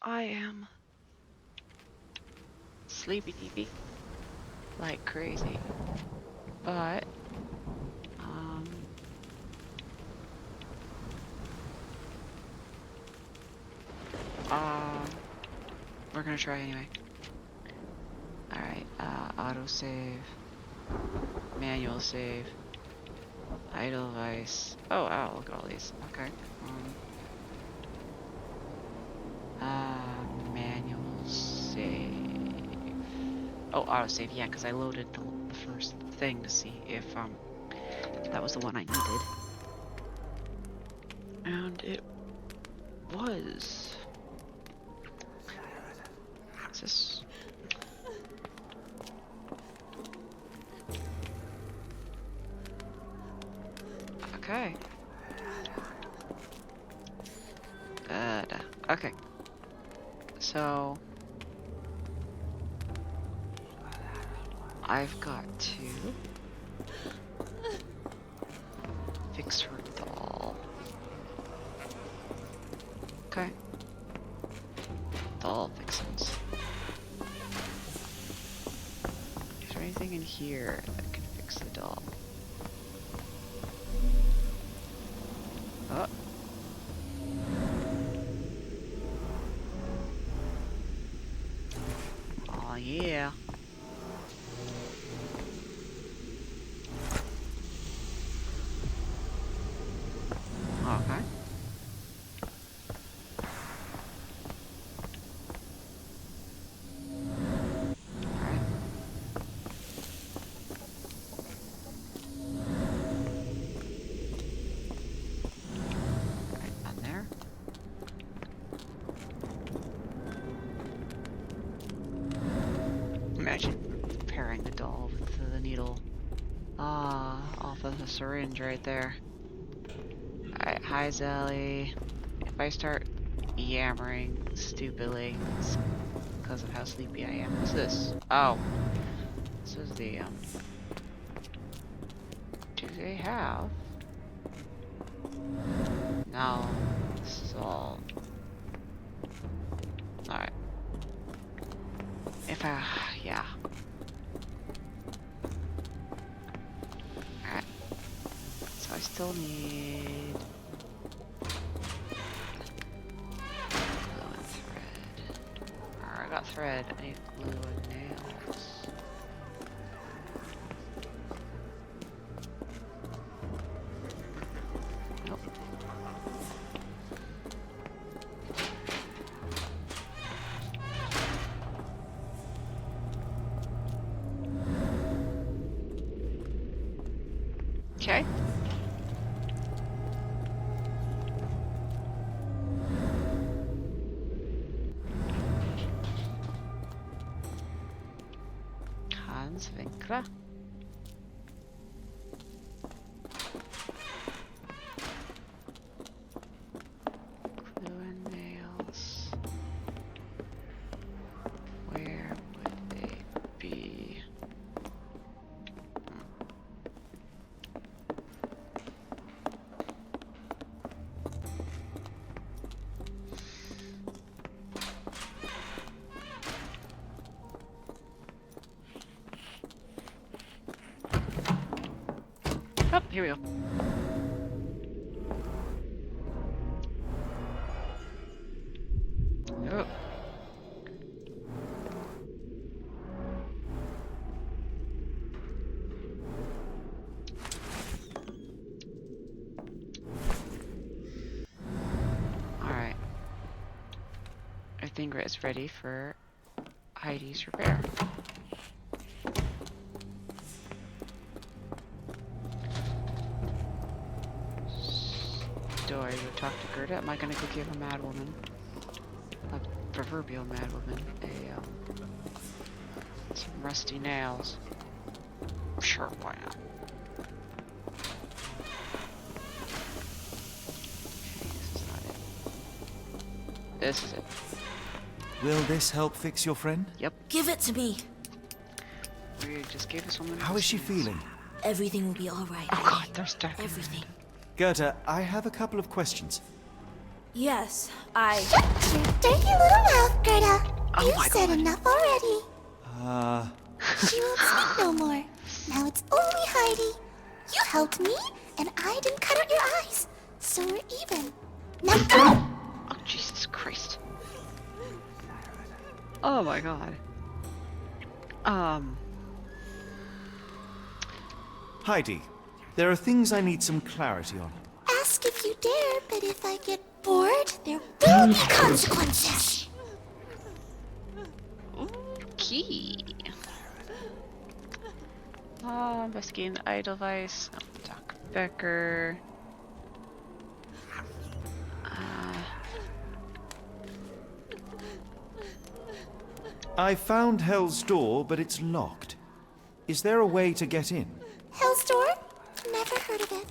I am sleepy deepy like crazy. But we're gonna try anyway. Alright, auto save, manual save, idle device. Oh wow, look at all these. Okay. Manual save. Oh, auto save, yeah, because I loaded the first thing to see if that was the one I needed. And it was. Is this? Okay. Good. Okay. So I've got to fix her doll. Okay. Doll fixings. Is there anything in here that can fix the doll? Oh. Oh yeah. Okay. Alright. Right on there. Imagine repairing the doll with the needle. Off of the syringe right there. Alright, hi Zelly. If I start yammering stupidly, it's because of how sleepy I am. What's this? Oh. This is the, do they have? No. This is all. Alright. If I, yeah. Alright. So I still need glue and thread. Alright, I got thread. I need glue and nails. Nope. Okay. Hans Winkler. Glue and nails. Where would they be? Oh, here we go. Oh. Alright. I think it's ready for Heidi's repair. Do I go talk to Gerda? Am I gonna go give a mad woman, a proverbial mad woman, some rusty nails? Sure, why not? Okay, this is not it. This is it. Will this help fix your friend? Yep. Give it to me. We just gave this woman. How is she feeling? Everything will be all right. Oh God, there's dark. Everything. Gerda, I have a couple of questions. Yes, I... Shut your dirty little mouth, Gerda. Oh You've my said God. enough already. She won't speak no more. Now it's only Heidi. You helped me, and I didn't cut out your eyes. So we're even. Now go! Oh, Jesus Christ. Oh my God. Heidi, there are things I need some clarity on. Ask if you dare, but if I get bored, there will be consequences. Key. Investigating the Edelweiss. Doc Becker. I found Hell's Door, but it's locked. Is there a way to get in? Hell's Door? Never heard of it.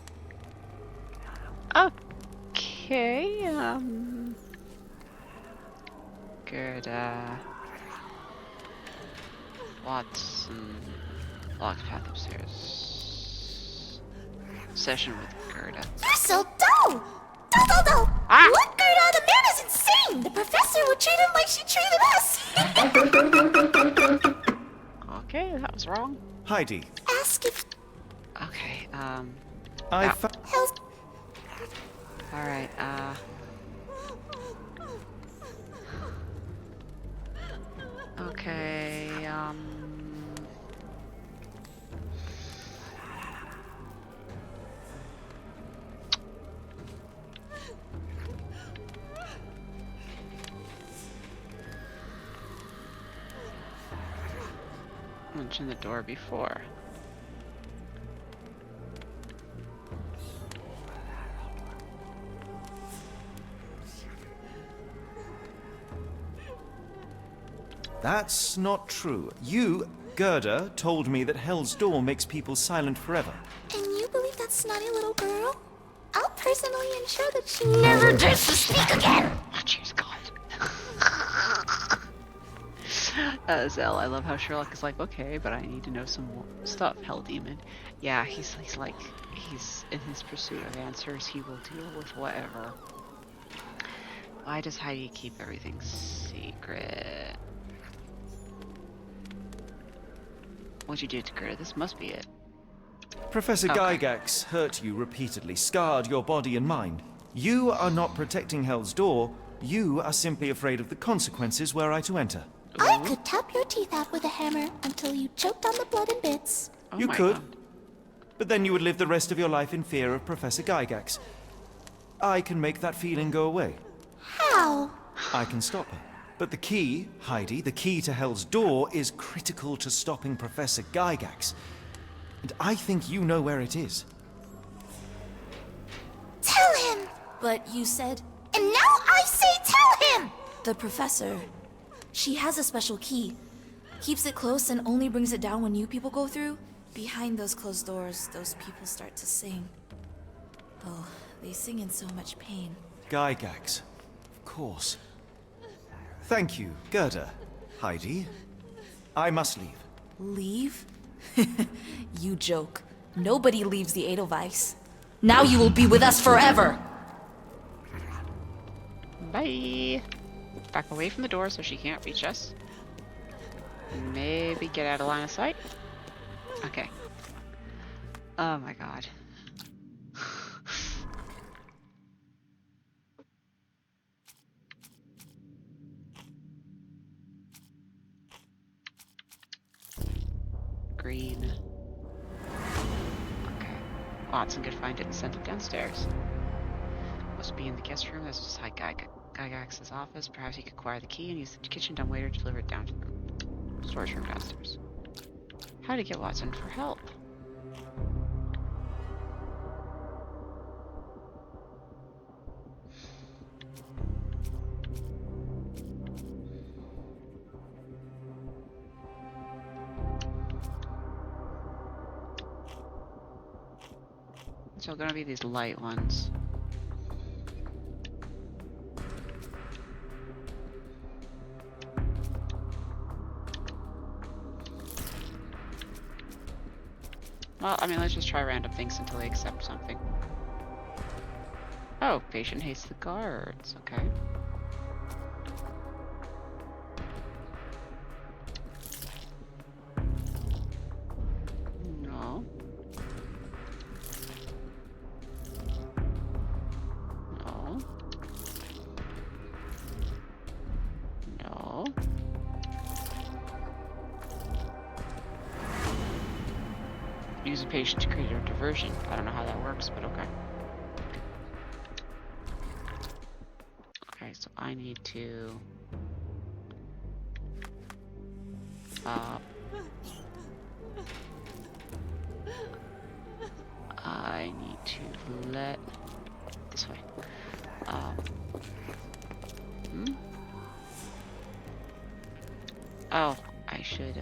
Okay, good, Watson. Locked path upstairs. Session with Gerda. You're so dull! Dull! Ah! Look, Gerda, the man is insane! The professor would treat him like she treated us! Okay, that was wrong. Heidi, Ask if Okay, I Ah. found... Hell's... alright, okay, mentioned the door before. That's not true. You, Gerda, told me that Hell's Door makes people silent forever. And you believe that snotty little girl? I'll personally ensure that she never dares to speak again! Oh, jeez, God. Zell, I love how Sherlock is like, okay, but I need to know some more stuff, Hell Demon. Yeah, he's in his pursuit of answers, he will deal with whatever. Why does Heidi keep everything secret? What'd you do to Gerda? This must be it. Professor Okay. Gygax hurt you repeatedly, scarred your body and mind. You are not protecting Hell's Door. You are simply afraid of the consequences were I to enter. I could tap your teeth out with a hammer until you choked on the blood and bits. Oh You my could. God. But then you would live the rest of your life in fear of Professor Gygax. I can make that feeling go away. How? I can stop her. But the key, Heidi, the key to Hell's Door is critical to stopping Professor Gygax. And I think you know where it is. Tell him! But you said... And now I say tell him! The professor... She has a special key. Keeps it close and only brings it down when new people go through. Behind those closed doors, those people start to sing. Oh, they sing in so much pain. Gygax. Of course. Thank you, Gerda. Heidi. I must leave. Leave? You joke. Nobody leaves the Edelweiss. Now you will be with us forever! Bye! Back away from the door so she can't reach us. Maybe get out of line of sight. Okay. Oh my God. Green. Okay. Watson could find it and send it downstairs. Must be in the guest room. That's beside Gygax's office. Perhaps he could acquire the key and use the kitchen dumbwaiter to deliver it down to the storage room downstairs. How to get Watson for help? So gonna be these light ones. Well, I mean, let's just try random things until they accept something. Oh, patient hates the guards. Okay. No. No. No. Use a patient to create a diversion. I don't know how that works, but okay. Okay, so I need to... I need to let... This way. Oh, I should,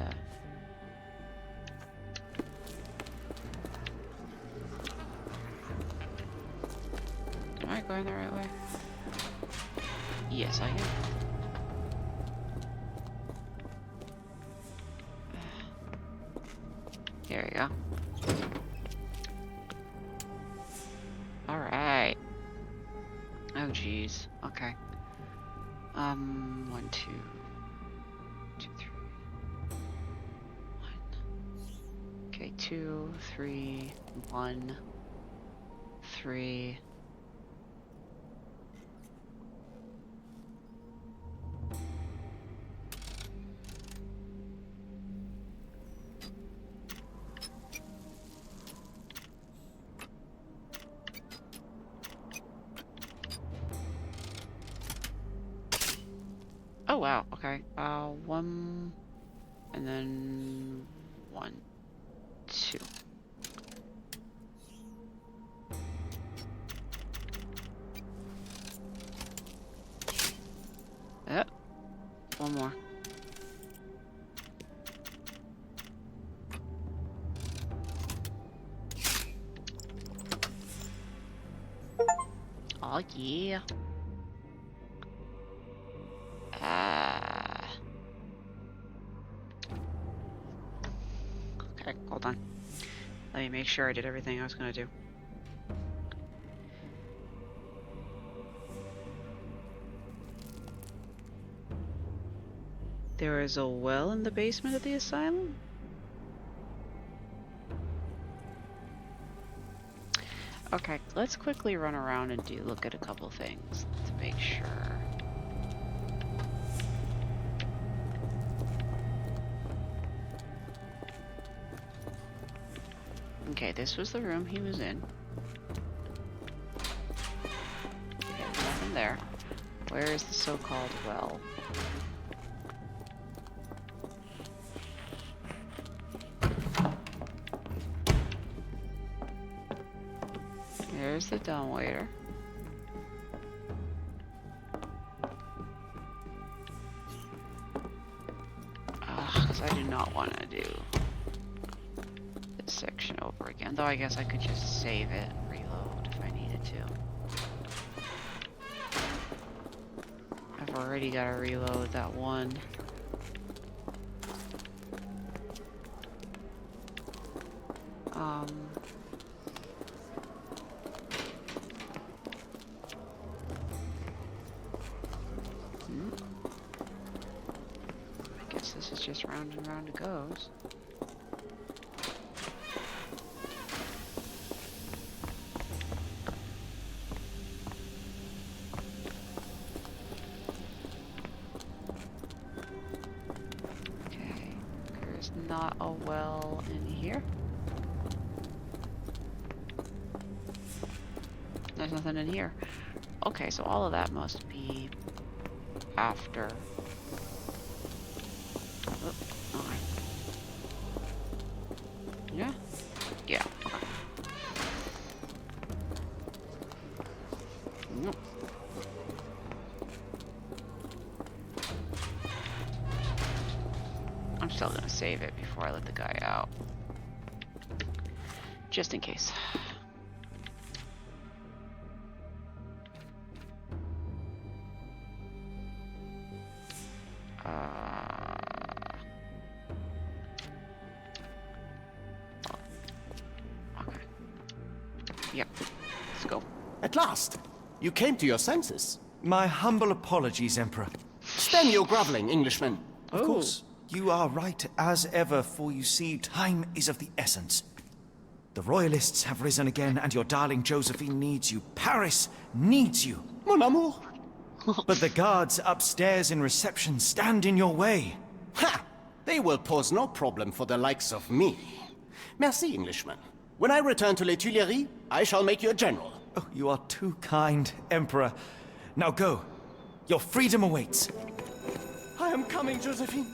Am I going the right way? Yes, I am. There we go. Alright. Oh, jeez. Okay. 1, 2, 2, 3. 1. Okay, 2, 3, 1, 3. Oh wow, okay. 1 and then 1, 2. Yep. 1 more. Oh yeah. Okay, hold on. Let me make sure I did everything I was gonna do. There is a well in the basement of the asylum? Okay, let's quickly run around and look at a couple things to make sure. Okay, this was the room he was in. Okay, nothing there. Where is the so-called well? There's the dumbwaiter. Because I do not want to do this section over again. Though I guess I could just save it and reload if I needed to. I've already got to reload that one. I guess this is just round and round it goes. Okay, there's not a well in here. There's nothing in here. Okay, so all of that must be after. Oh, okay. Yeah? Yeah, okay. Nope. I'm still gonna save it before I let the guy out. Just in case. Okay. Yep. Let's go. At last! You came to your senses. My humble apologies, Emperor. Spare your groveling, Englishman. Of course, you are right as ever, for you see, time is of the essence. The royalists have risen again, and your darling Josephine needs you. Paris needs you. Mon amour. But the guards upstairs in reception stand in your way. Ha! They will pose no problem for the likes of me. Merci, Englishman. When I return to Les Tuileries, I shall make you a general. Oh, you are too kind, Emperor. Now go. Your freedom awaits. I am coming, Josephine.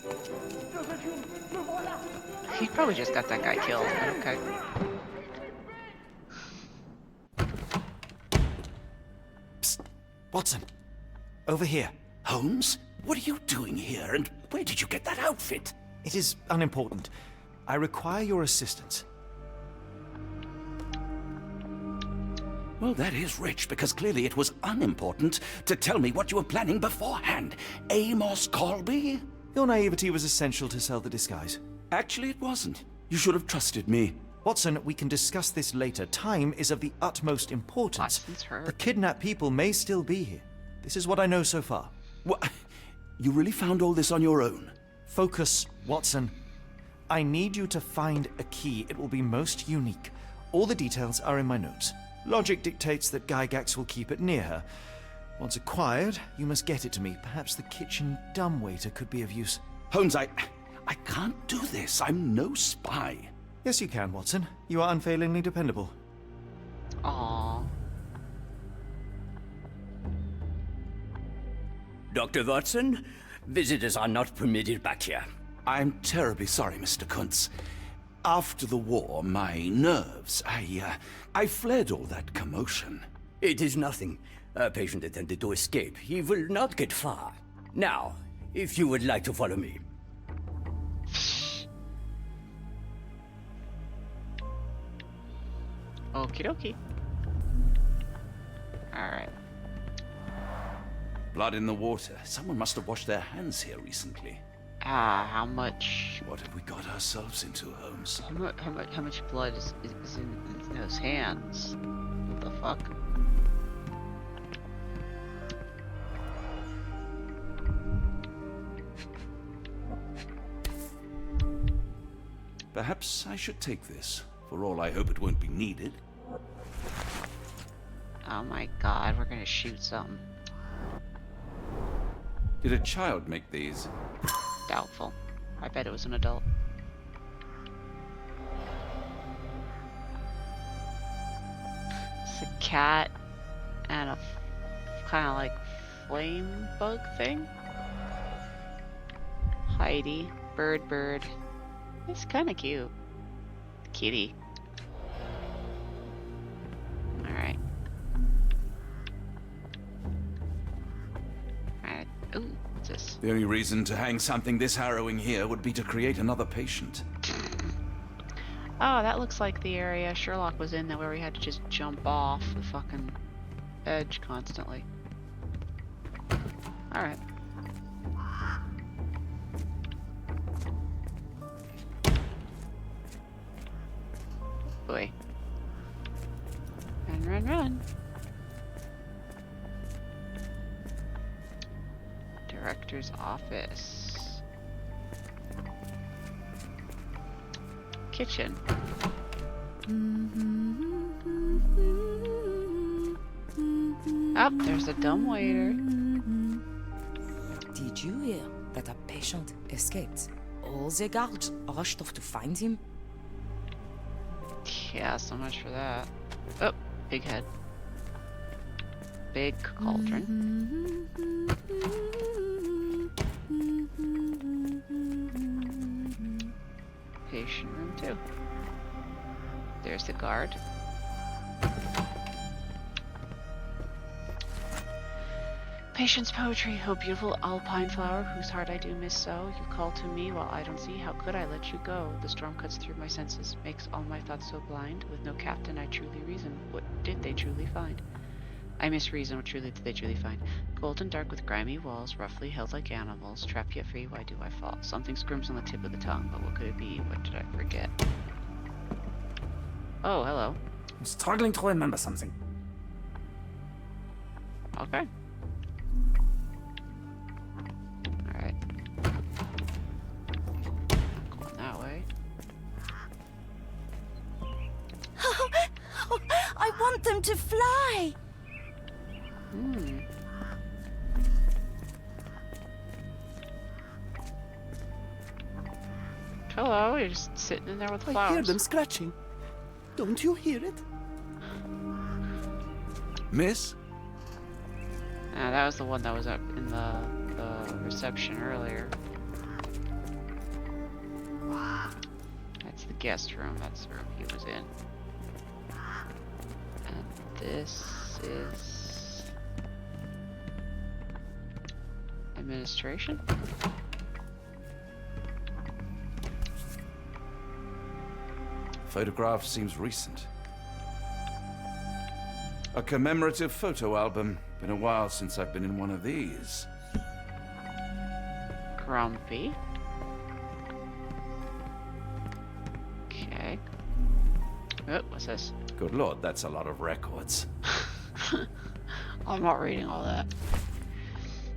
He probably just got that guy killed, but okay. Psst. Watson. Over here. Holmes? What are you doing here, and where did you get that outfit? It is unimportant. I require your assistance. Well, that is rich, because clearly it was unimportant to tell me what you were planning beforehand. Amos Colby? Your naivety was essential to sell the disguise. Actually, it wasn't. You should have trusted me. Watson, we can discuss this later. Time is of the utmost importance. Watson's hurt. The kidnapped people may still be here. This is what I know so far. What? You really found all this on your own? Focus, Watson. I need you to find a key. It will be most unique. All the details are in my notes. Logic dictates that Gygax will keep it near her. Once acquired, you must get it to me. Perhaps the kitchen dumbwaiter could be of use. Holmes, I can't do this. I'm no spy. Yes, you can, Watson. You are unfailingly dependable. Aww. Dr. Watson, visitors are not permitted back here. I'm terribly sorry, Mr. Kuntz. After the war, my nerves, I fled all that commotion. It is nothing. A patient attempted to escape. He will not get far. Now, if you would like to follow me. Okie dokie. Alright. Blood in the water. Someone must have washed their hands here recently. How much? What have we got ourselves into, Holmes? How much blood is in those hands? What the fuck? Perhaps I should take this. For all I hope it won't be needed. Oh my god, we're gonna shoot something. Did a child make these? Doubtful. I bet it was an adult. It's a cat and a kind of like flame bug thing. Heidi, bird. It's kind of cute. Kitty. Alright. Alright. Ooh, what's this? The only reason to hang something this harrowing here would be to create another patient. Oh, that looks like the area Sherlock was in, that where we had to just jump off the fucking edge constantly. Alright. Boy. Run. Director's office. Kitchen. Up, there's a dumbwaiter. Did you hear that a patient escaped? All the guards rushed off to find him. Yeah, so much for that. Oh, big head. Big cauldron. Patient room 2. There's the guard. Patient's poetry, oh beautiful alpine flower, whose heart I do miss so. You call to me while I don't see, how could I let you go? The storm cuts through my senses, makes all my thoughts so blind. With no captain I truly reason, what did they truly find? I misreason, what truly did they truly find? Cold and dark with grimy walls, roughly held like animals, trapped yet free, why do I fall? Something squirms on the tip of the tongue, but what could it be? What did I forget? Oh, hello. I'm struggling to remember something. Okay. Alright. Going that way. I want them to fly. Hmm. Hello, you're just sitting in there with I flowers. hear them scratching. Don't you hear it? Miss? That was the one that was up in the reception earlier. That's the guest room. That's the room he was in. And this is administration. Photograph seems recent. A commemorative photo album. Been a while since I've been in one of these. Grumpy. Okay. Oh, what's this? Good lord, that's a lot of records. I'm not reading all that.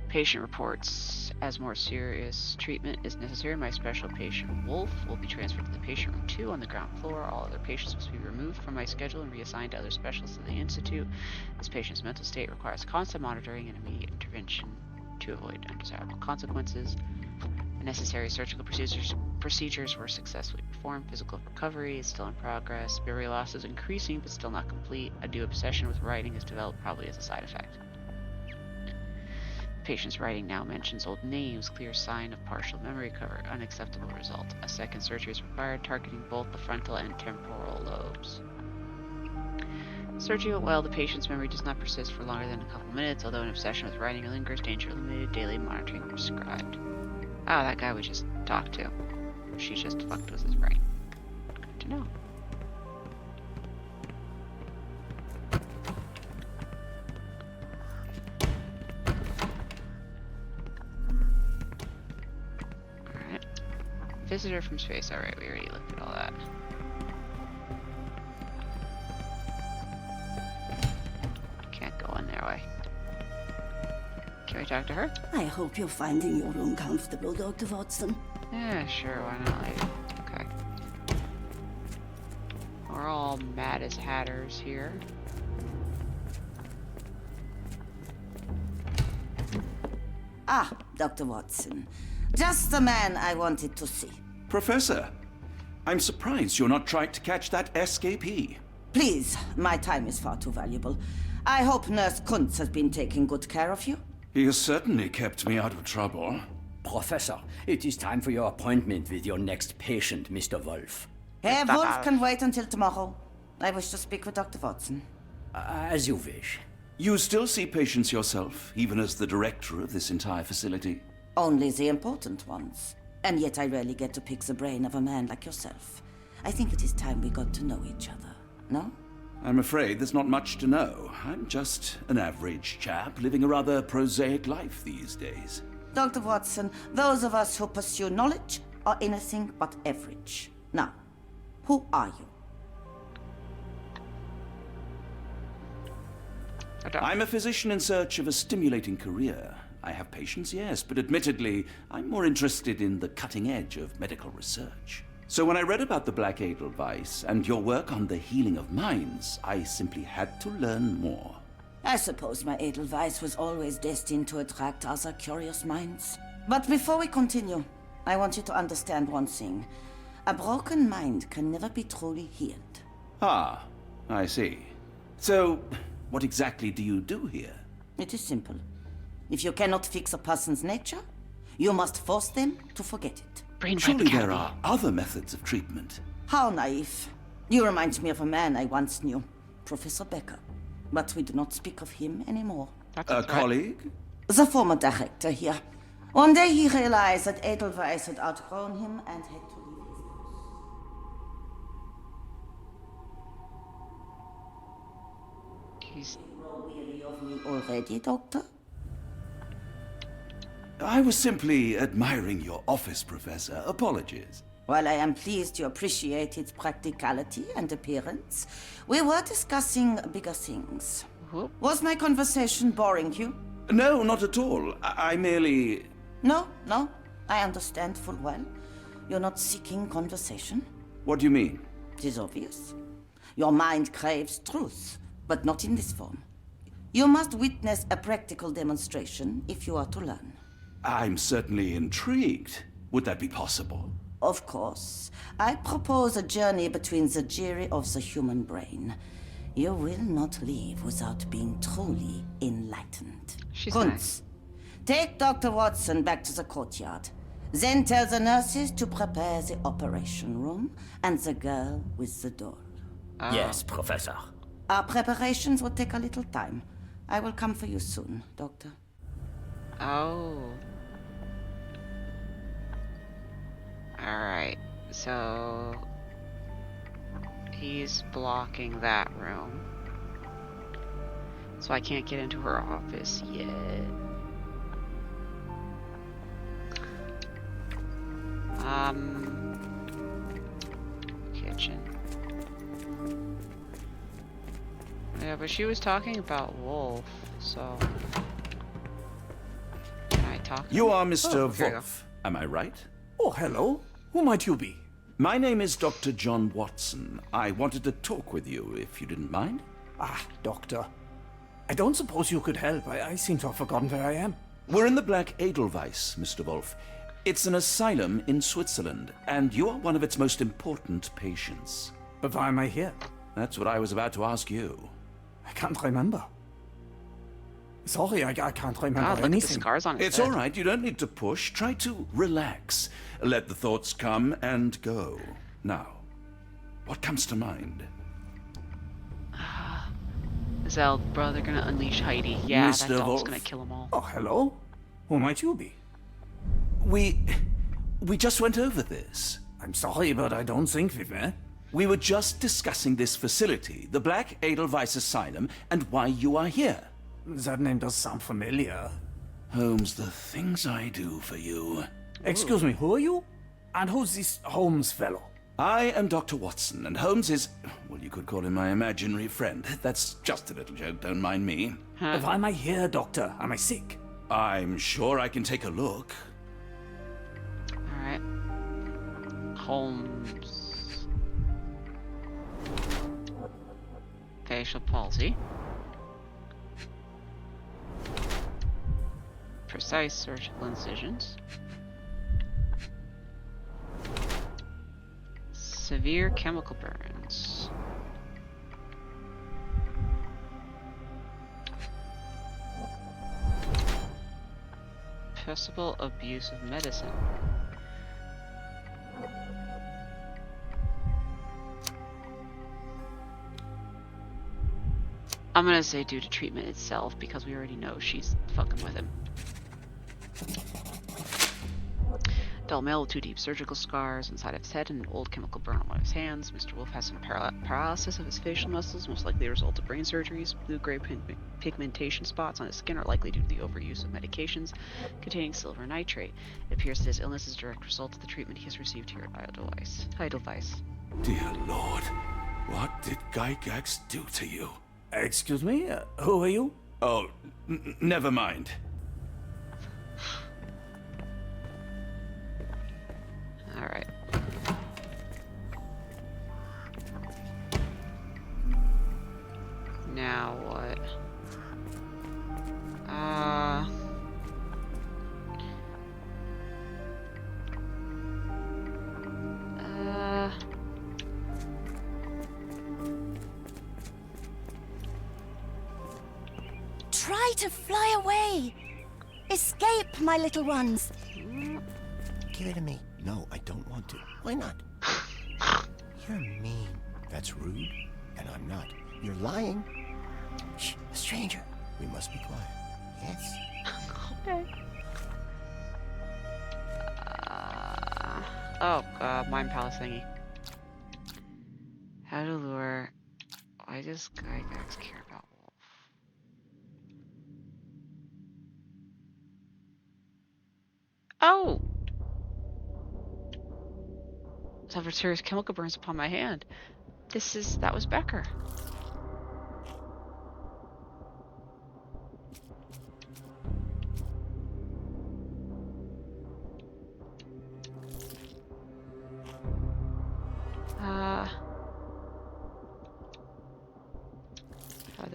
Patient reports. As more serious treatment is necessary, my special patient, Wolf, will be transferred to the patient room 2 on the ground floor. All other patients must be removed from my schedule and reassigned to other specialists in the Institute. This patient's mental state requires constant monitoring and immediate intervention to avoid undesirable consequences. The necessary surgical procedures were successfully performed. Physical recovery is still in progress. Memory loss is increasing, but still not complete. A new obsession with writing is developed, probably as a side effect. Patient's writing now mentions old names, clear sign of partial memory cover, unacceptable result. A second surgery is required, targeting both the frontal and temporal lobes. Surgery went well. The patient's memory does not persist for longer than a couple minutes, although an obsession with writing lingers. Danger limited. Daily monitoring prescribed. Ah, that guy we just talked to. She just fucked with his brain. Good to know. Visitor from space. Alright, we already looked at all that. Can't go in their way. Can we talk to her? I hope you're finding your room comfortable, Dr. Watson. Yeah, sure, why not, lady? Okay. We're all mad as hatters here. Ah, Dr. Watson. Just the man I wanted to see. Professor, I'm surprised you're not trying to catch that escapee. Please, my time is far too valuable. I hope Nurse Kuntz has been taking good care of you. He has certainly kept me out of trouble. Professor, it is time for your appointment with your next patient, Mr. Wolf. Herr Wolf can wait until tomorrow. I wish to speak with Dr. Watson. As you wish. You still see patients yourself, even as the director of this entire facility? Only the important ones. And yet I rarely get to pick the brain of a man like yourself. I think it is time we got to know each other, no? I'm afraid there's not much to know. I'm just an average chap living a rather prosaic life these days. Dr. Watson, those of us who pursue knowledge are anything but average. Now, who are you? I'm a physician in search of a stimulating career. I have patients, yes, but admittedly, I'm more interested in the cutting edge of medical research. So when I read about the Black Edelweiss and your work on the healing of minds, I simply had to learn more. I suppose my Edelweiss was always destined to attract other curious minds. But before we continue, I want you to understand one thing. A broken mind can never be truly healed. Ah, I see. So, what exactly do you do here? It is simple. If you cannot fix a person's nature, you must force them to forget it. Surely there are other methods of treatment. How naive. You remind me of a man I once knew, Professor Becker. But we do not speak of him anymore. A colleague? The former director here. One day he realized that Edelweiss had outgrown him and had to leave his post. He's... Grow weary of me already, Doctor? I was simply admiring your office, Professor. Apologies. While I am pleased you appreciate its practicality and appearance, we were discussing bigger things. Whoop. Was my conversation boring you? No, not at all. I merely... No, no. I understand full well. You're not seeking conversation. What do you mean? It is obvious. Your mind craves truth, but not in this form. You must witness a practical demonstration if you are to learn. I'm certainly intrigued. Would that be possible? Of course. I propose a journey between the jury of the human brain. You will not leave without being truly enlightened. She's Kunz, take Dr. Watson back to the courtyard. Then tell the nurses to prepare the operation room and the girl with the doll. Yes, Professor. Our preparations will take a little time. I will come for you soon, Doctor. Oh. Alright, so he's blocking that room. So I can't get into her office yet. Kitchen. Yeah, but she was talking about Wolf, so can I talk to You him? are Mr. Oh, here you go. Wolf, am I right? Oh, hello. Who might you be? My name is Dr. John Watson. I wanted to talk with you, if you didn't mind. Ah, doctor. I don't suppose you could help. I seem to have forgotten where I am. We're in the Black Edelweiss, Mr. Wolf. It's an asylum in Switzerland, and you are one of its most important patients. But why am I here? That's what I was about to ask you. I can't remember. Sorry, I can't remember God, look at the anything. scars on his It's head. all right. You don't need to push. Try to relax. Let the thoughts come and go. Now, what comes to mind? Is our brother gonna unleash Heidi? Yeah, Mr. that doll's Wolf? gonna kill them all. Oh, hello. Who might you be? We just went over this. I'm sorry, but I don't think we've met. We were just discussing this facility, the Black Edelweiss Asylum, and why you are here. That name does sound familiar. Holmes, the things I do for you. Excuse me, who are you? And who's this Holmes fellow? I am Dr. Watson, and Holmes is, well, you could call him my imaginary friend. That's just a little joke, don't mind me. Why am I here, doctor? Am I sick? I'm sure I can take a look. Alright. Holmes. Facial palsy. Precise surgical incisions. Severe chemical burns. Possible abuse of medicine. I'm gonna say due to treatment itself because we already know she's fucking with him. Dull male with 2 deep surgical scars inside of his head and an old chemical burn on one of his hands. Mr. Wolf has some paralysis of his facial muscles, most likely a result of brain surgeries. Blue-gray pigmentation spots on his skin are likely due to the overuse of medications containing silver nitrate. It appears that his illness is a direct result of the treatment he has received here at Edelweiss. Dear Lord, what did Gygax do to you? Excuse me, who are you? Oh, never mind. Alright. Now what? Try to fly away! Escape, my little ones! Give it to me. No, I don't want to. Why not? You're mean. That's rude, and I'm not. You're lying. Shh, a stranger. We must be quiet. Yes. Okay. Mind palace thingy. How to lure. Why does Gygax care about Wolf? Oh! Suffered serious chemical burns upon my hand. That was Becker.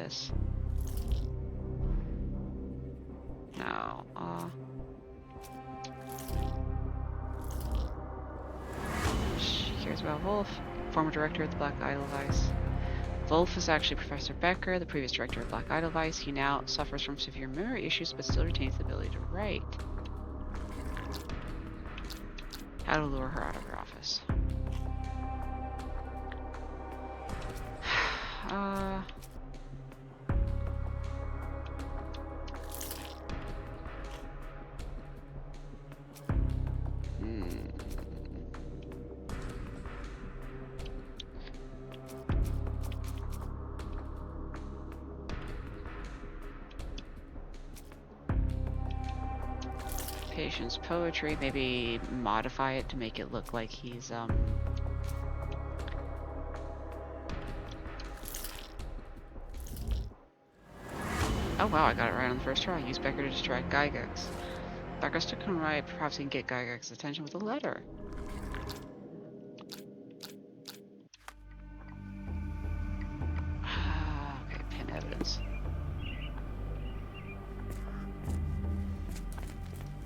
this. No. She cares about Wolf, former director of the Black Edelweiss. Wolf is actually Professor Becker, the previous director of Black Edelweiss. He now suffers from severe memory issues, but still retains the ability to write. How to lure her out of her office. Patience poetry, maybe modify it to make it look like he's oh wow, I got it right on the first try. Use Becker to distract Gygax. Becker's still can write, perhaps he can get Gygax's attention with a letter. Okay, pin evidence.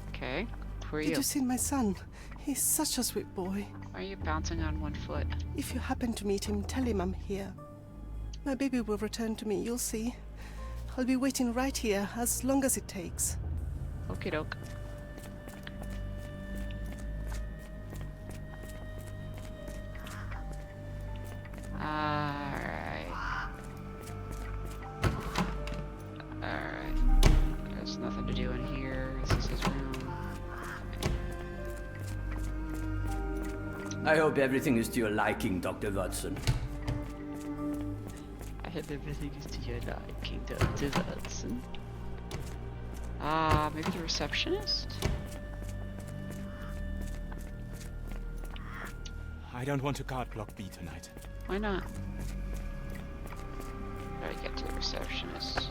Okay, who are you? Did you see my son? He's such a sweet boy. Why are you bouncing on one foot? If you happen to meet him, tell him I'm here. My baby will return to me, you'll see. I'll be waiting right here, as long as it takes. Okie doke. Alright. Alright. There's nothing to do in here. This is his room. I hope everything is to your liking, Dr. Watson. I hope everything is to your liking, Dr. Watson. Maybe the receptionist? I don't want to guard block B tonight. Why not? Gotta get to the receptionist.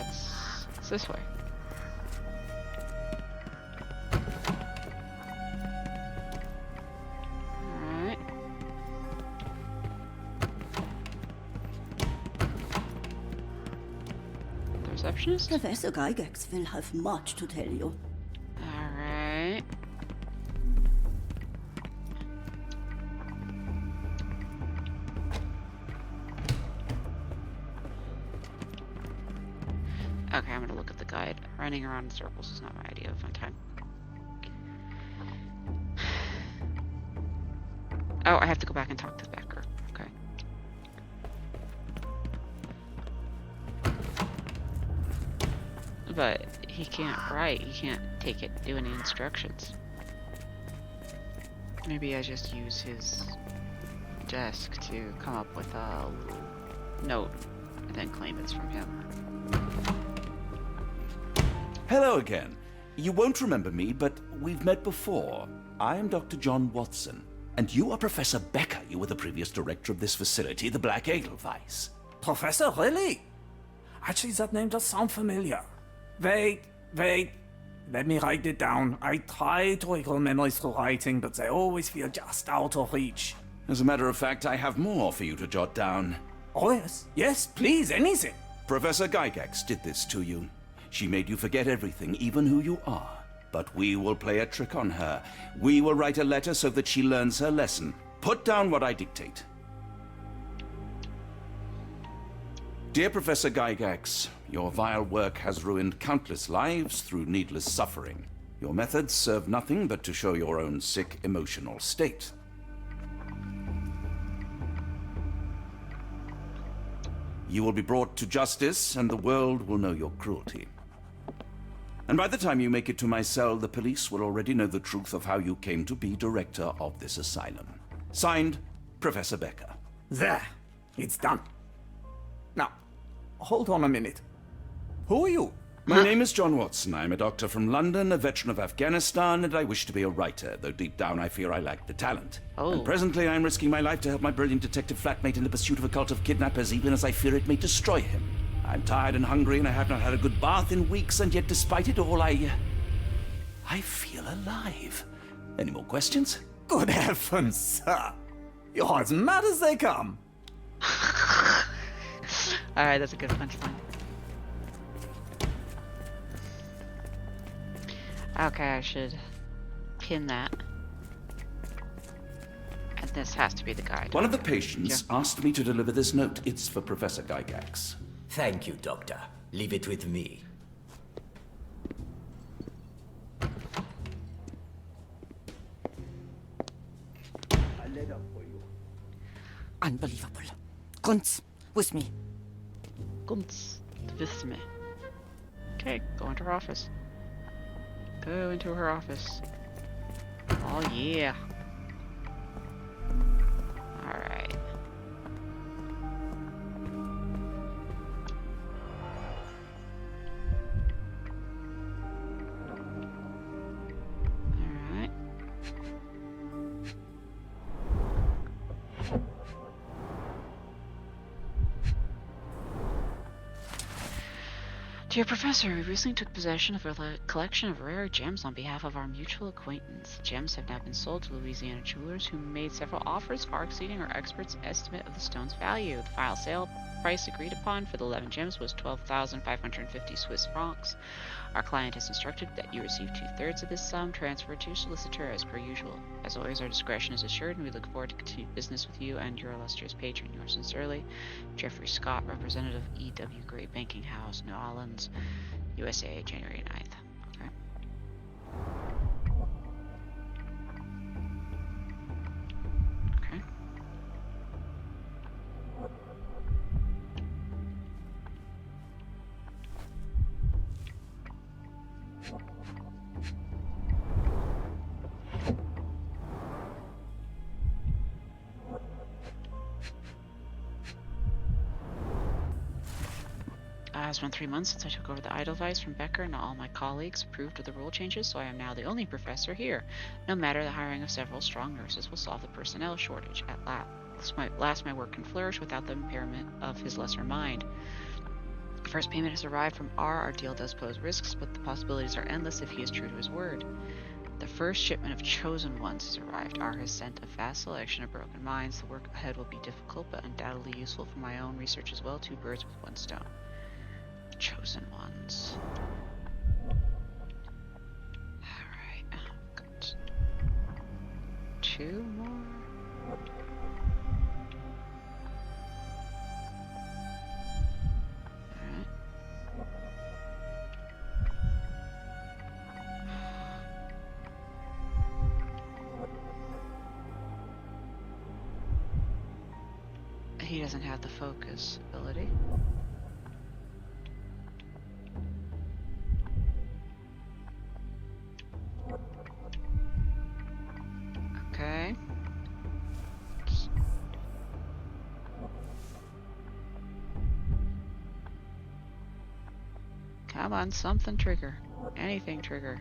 It's this way. Alright. The receptionist? Professor Gygax will have much to tell you. Alright. Okay, I'm gonna look at the guide. Running around in circles is not my idea of fun time. Oh, I have to go back and talk to Becker. Okay. But he can't write. He can't take it, do any instructions. Maybe I just use his desk to come up with a note and then claim it's from him. Hello again. You won't remember me, but we've met before. I am Dr. John Watson, and you are Professor Becker. You were the previous director of this facility, the Black Edelweiss. Professor, really? Actually, that name does sound familiar. Wait. Let me write it down. I try to recall memories through writing, but they always feel just out of reach. As a matter of fact, I have more for you to jot down. Oh, yes. Yes, please, anything. Professor Gygax did this to you. She made you forget everything, even who you are. But we will play a trick on her. We will write a letter so that she learns her lesson. Put down what I dictate. Dear Professor Gygax, your vile work has ruined countless lives through needless suffering. Your methods serve nothing but to show your own sick emotional state. You will be brought to justice, and the world will know your cruelty. And by the time you make it to my cell, the police will already know the truth of how you came to be director of this asylum. Signed, Professor Becker. There. It's done. Now, hold on a minute. Who are you? My name is John Watson. I'm a doctor from London, a veteran of Afghanistan, and I wish to be a writer, though deep down I fear I lack the talent. Oh. And presently I'm risking my life to help my brilliant detective flatmate in the pursuit of a cult of kidnappers, even as I fear it may destroy him. I'm tired and hungry, and I have not had a good bath in weeks, and yet despite it all, I feel alive. Any more questions? Good heavens, sir. You're as mad as they come. Alright, that's a good punchline. Okay, I should pin that. And this has to be the guide. One of the patients Yeah. asked me to deliver this note. It's for Professor Gygax. Thank you, Doctor. Leave it with me. Unbelievable. Kunz, with me. Gunts. With me. Okay, go into her office. Go into her office. Oh yeah. Alright. Alright. Dear Professor, we recently took possession of a collection of rare gems on behalf of our mutual acquaintance. Gems have now been sold to Louisiana jewelers who made several offers far exceeding our experts' estimate of the stone's value. The final sale price agreed upon for the 11 gems was 12,550 Swiss francs. Our client has instructed that you receive 2/3 of this sum transferred to solicitor as per usual. As always, our discretion is assured, and we look forward to continued business with you and your illustrious patron. Yours sincerely, Jeffrey Scott, representative, E.W. Gray Banking House, New Orleans, USA, January 9th. Okay. Okay. It's been 3 months since I took over the Edelweiss from Becker, and all my colleagues approved of the rule changes, so I am now the only professor here. No matter, the hiring of several strong nurses will solve the personnel shortage. At last my work can flourish without the impairment of his lesser mind. The first payment has arrived from R. Our deal does pose risks, but the possibilities are endless if he is true to his word. The first shipment of chosen ones has arrived. R has sent a vast selection of broken minds. The work ahead will be difficult, but undoubtedly useful for my own research as well. 2 birds with 1 stone. Chosen ones. Alright, got 2 more. Alright. He doesn't have the focus ability. Okay. Come on, something trigger. Anything trigger.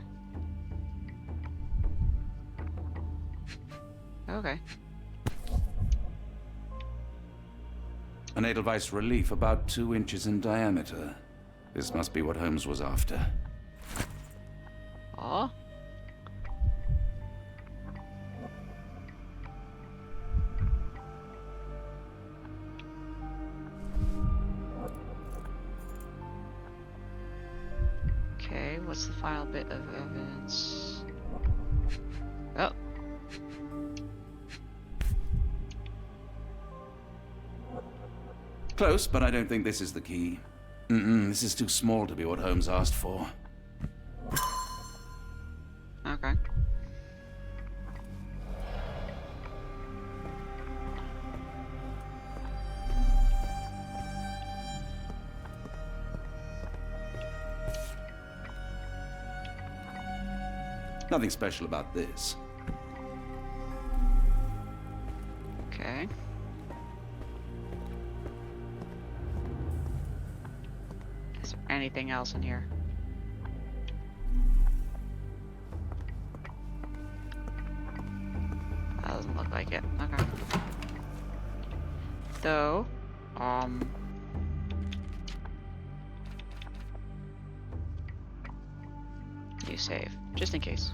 Okay. An Edelweiss relief about 2 inches in diameter. This must be what Holmes was after. Oh. Okay, what's the final bit of evidence? Oh. Close, but I don't think this is the key. This is too small to be what Holmes asked for. Okay. Nothing special about this. Okay. Is there anything else in here? That doesn't look like it. Okay. Though, you save, just in case.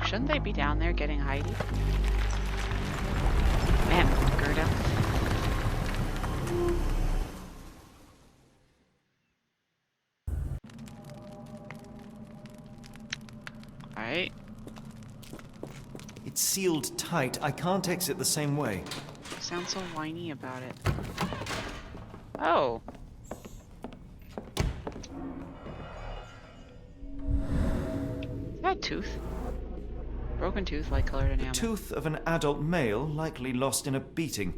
Shouldn't they be down there getting Heidi? Man, Gerda. Alright. It's sealed tight. I can't exit the same way. You sound so whiny about it. Oh. Is that a tooth? Broken tooth, light colored enamel. Tooth of an adult male, likely lost in a beating.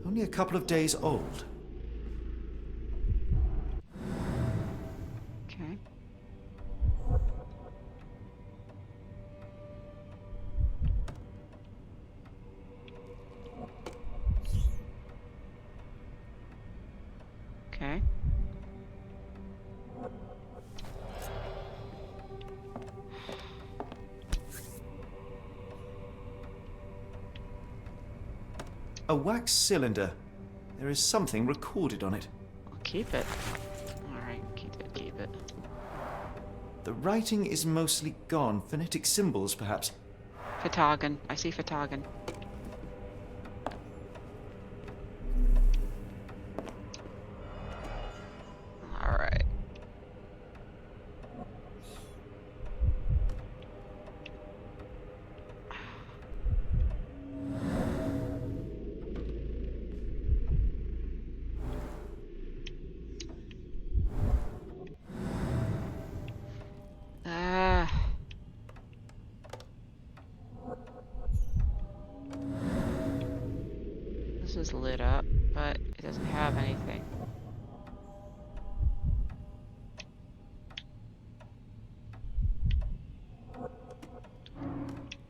Only a couple of days old. Okay. Okay. A wax cylinder. There is something recorded on it. I'll keep it. Alright, keep it. The writing is mostly gone. Phonetic symbols, perhaps. Fatagan. I see Fatagan. Alright. This is lit up, but it doesn't have anything.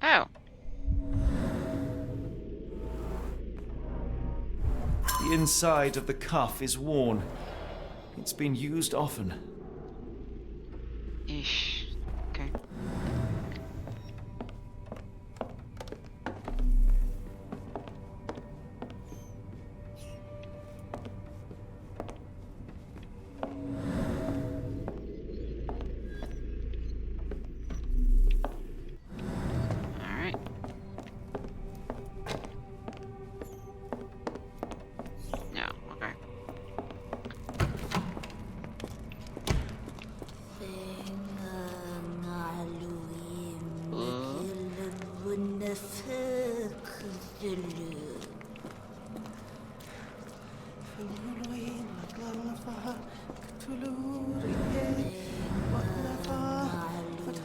Oh. The inside of the cuff is worn. It's been used often. Ish. Okay. Alright. No, okay.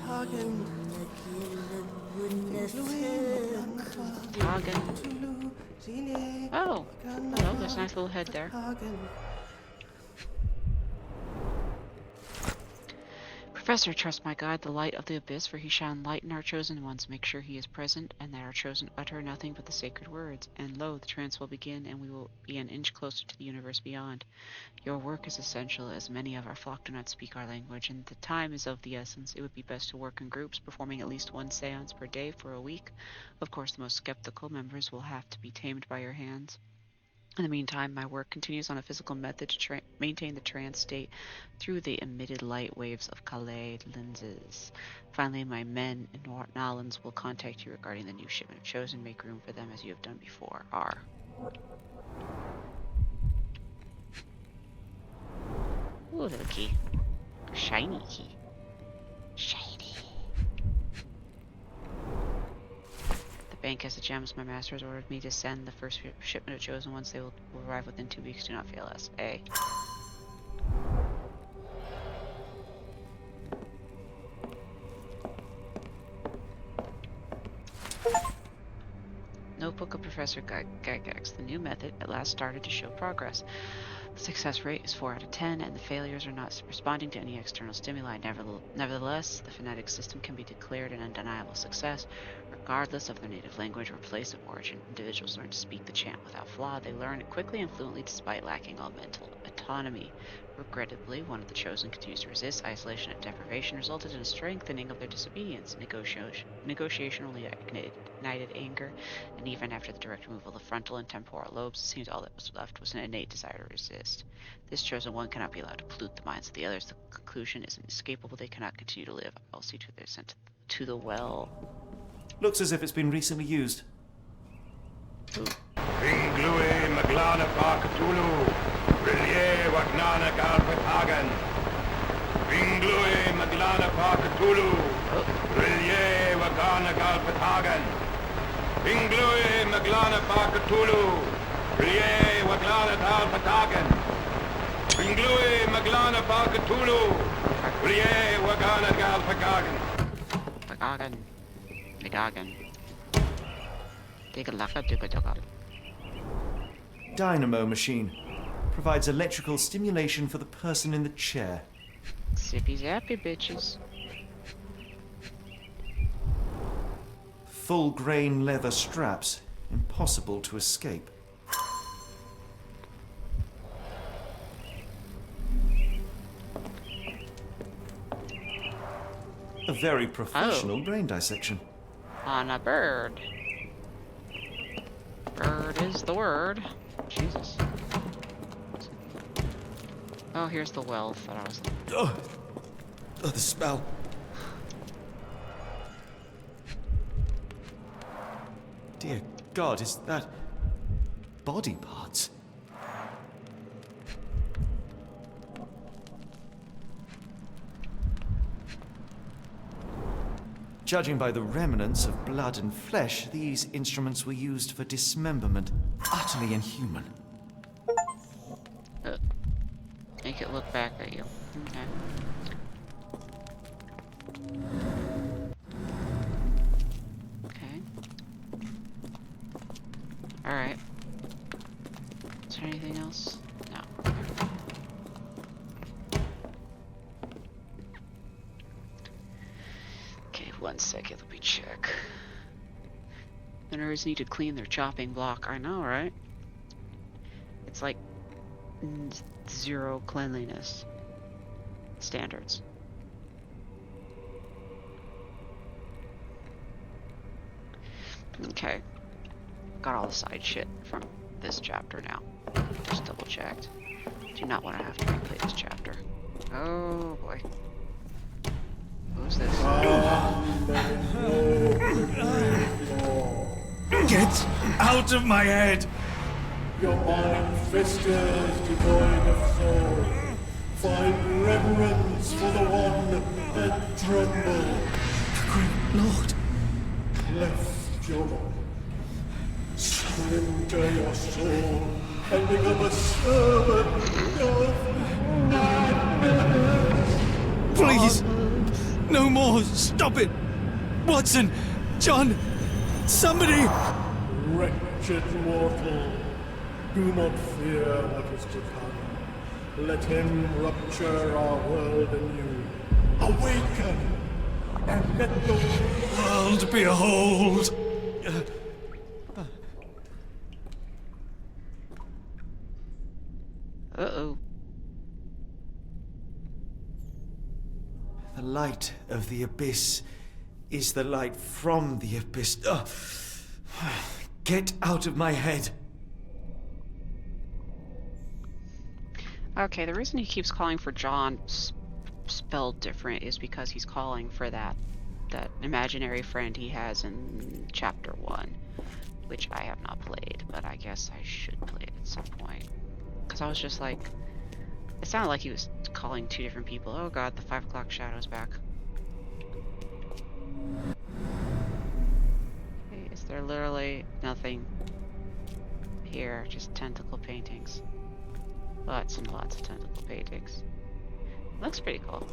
Hagen. Oh, hello, there's a nice little head there. Professor, trust my guide, the light of the abyss, for he shall enlighten our chosen ones. Make sure he is present, and that our chosen utter nothing but the sacred words. And lo, the trance will begin, and we will be an inch closer to the universe beyond. Your work is essential, as many of our flock do not speak our language, and the time is of the essence. It would be best to work in groups, performing at least one seance per day for a week. Of course, the most skeptical members will have to be tamed by your hands. In the meantime, my work continues on a physical method to maintain the trance state through the emitted light waves of Calais lenses. Finally, my men in Nolans will contact you regarding the new shipment of Chosen. Make room for them as you have done before. R. Ooh, little key. Shiny key. Shiny. Bank has the gems. My master has ordered me to send the first shipment of chosen ones. They will arrive within 2 weeks. Do not fail us. A. Notebook of Professor Gygax. The new method at last started to show progress. The success rate is 4 out of 10, and the failures are not responding to any external stimuli. Nevertheless, the phonetic system can be declared an undeniable success. Regardless of their native language or place of origin, individuals learn to speak the chant without flaw. They learn it quickly and fluently despite lacking all mental autonomy. Regrettably, one of the chosen continues to resist. Isolation and deprivation resulted in a strengthening of their disobedience. Negotiation only ignited anger, and even after the direct removal of the frontal and temporal lobes, it seems all that was left was an innate desire to resist. This chosen one cannot be allowed to pollute the minds of the others. The conclusion is inescapable. They cannot continue to live. I'll see to their sent to the well. Looks as if it's been recently used. Ringlui Maglana Parkatulu, Rilye Wagnana Galpatagan. Ringlui Maglana Parkatulu, Rilye Wagana Galpatagan. Ringlui Maglana Parkatulu, Rilye Waglana Galpatagan. Ringlui Maglana Parkatulu, Rilye Wagana Galpatagan. Pagagan. Pagagan. Digalaka. Dynamo machine. Provides electrical stimulation for the person in the chair. Zippy zappy, bitches. Full grain leather straps. Impossible to escape. A very professional brain dissection. On a bird. Bird is the word. Jesus. Oh, here's the wealth that I was looking Oh, the smell. Dear God, is that body parts? Judging by the remnants of blood and flesh, these instruments were used for dismemberment. Utterly inhuman. Make it look back at you. Okay. Okay. Alright. Is there anything else? No. Okay, 1 second, let me check. The nerds need to clean their chopping block. I know, right? It's like 0 cleanliness standards. Okay. Got all the side shit from this chapter now. Just double checked. Do not want to have to replay this chapter. Oh boy. Who's this? Get out of my head! Your mind festers devoid of soul. Find reverence for the one that trembled. Great Lord! Cleft your body. Splinter your soul and become a servant of madness. Please! No more! Stop it! Watson! John! Somebody! Wretched mortal, do not fear what is to come. Let him rupture our world anew. Awaken! And let the world behold! Uh-oh. The light of the abyss is the light from the abyss. Get out of my head. Okay, the reason he keeps calling for John spelled different is because he's calling for that imaginary friend he has in chapter 1, which I have not played, but I guess I should play it at some point. Because I was just like, it sounded like he was calling 2 different people. Oh god, the 5 o'clock shadow's back. Okay, is there literally nothing here? Just tentacle paintings. Lots and lots of tentacle paintings. Looks pretty cool.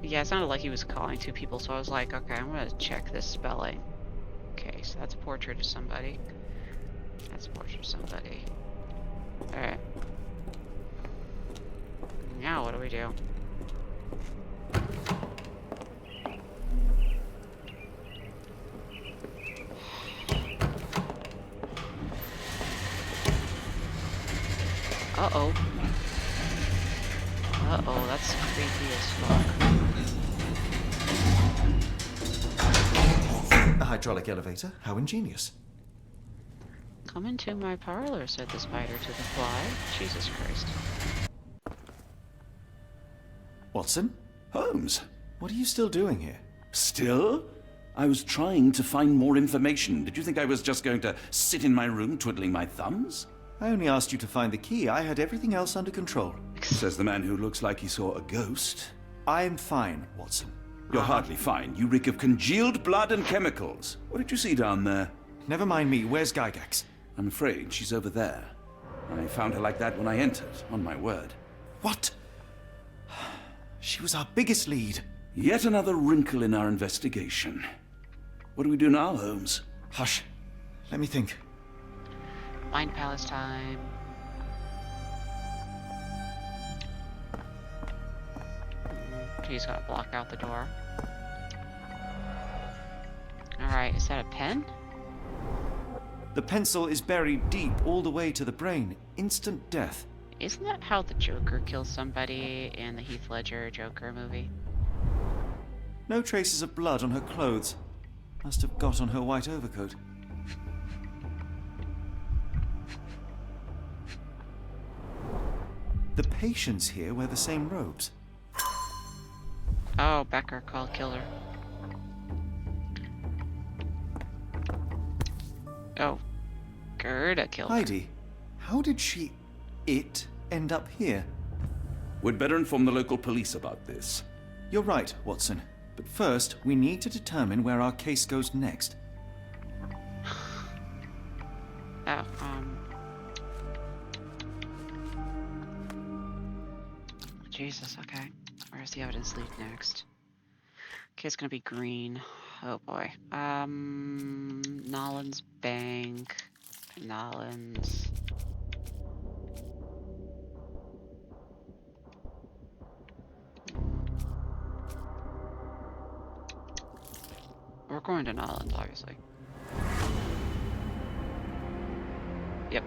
Yeah, it sounded like he was calling 2 people, so I was like, okay, I'm gonna check this spelling. Okay, so that's a portrait of somebody. That's a portrait of somebody. Alright. Now what do we do? Uh-oh. Uh-oh, that's creepy as fuck. A hydraulic elevator? How ingenious. Come into my parlor, said the spider to the fly. Jesus Christ. Watson? Holmes? What are you still doing here? Still? I was trying to find more information. Did you think I was just going to sit in my room twiddling my thumbs? I only asked you to find the key. I had everything else under control. Says the man who looks like he saw a ghost. I'm fine, Watson. You're hardly fine. You reek of congealed blood and chemicals. What did you see down there? Never mind me. Where's Gygax? I'm afraid she's over there. I found her like that when I entered, on my word. What? She was our biggest lead. Yet another wrinkle in our investigation. What do we do now, Holmes? Hush. Let me think. Mind Palace time. He's gotta block out the door. Alright, is that a pen? The pencil is buried deep all the way to the brain. Instant death. Isn't that how the Joker kills somebody in the Heath Ledger Joker movie? No traces of blood on her clothes. Must have got on her white overcoat. The patients here wear the same robes. Oh, Becker called killer. Oh, Gerda killed her. Heidi, how did it end up here? We'd better inform the local police about this. You're right, Watson. But first, we need to determine where our case goes next. Oh, Jesus, okay. Where's the evidence lead next? Okay, it's gonna be green. Oh boy. Nolan's Bank. Nolan's. We're going to Nolan's, obviously. Yep.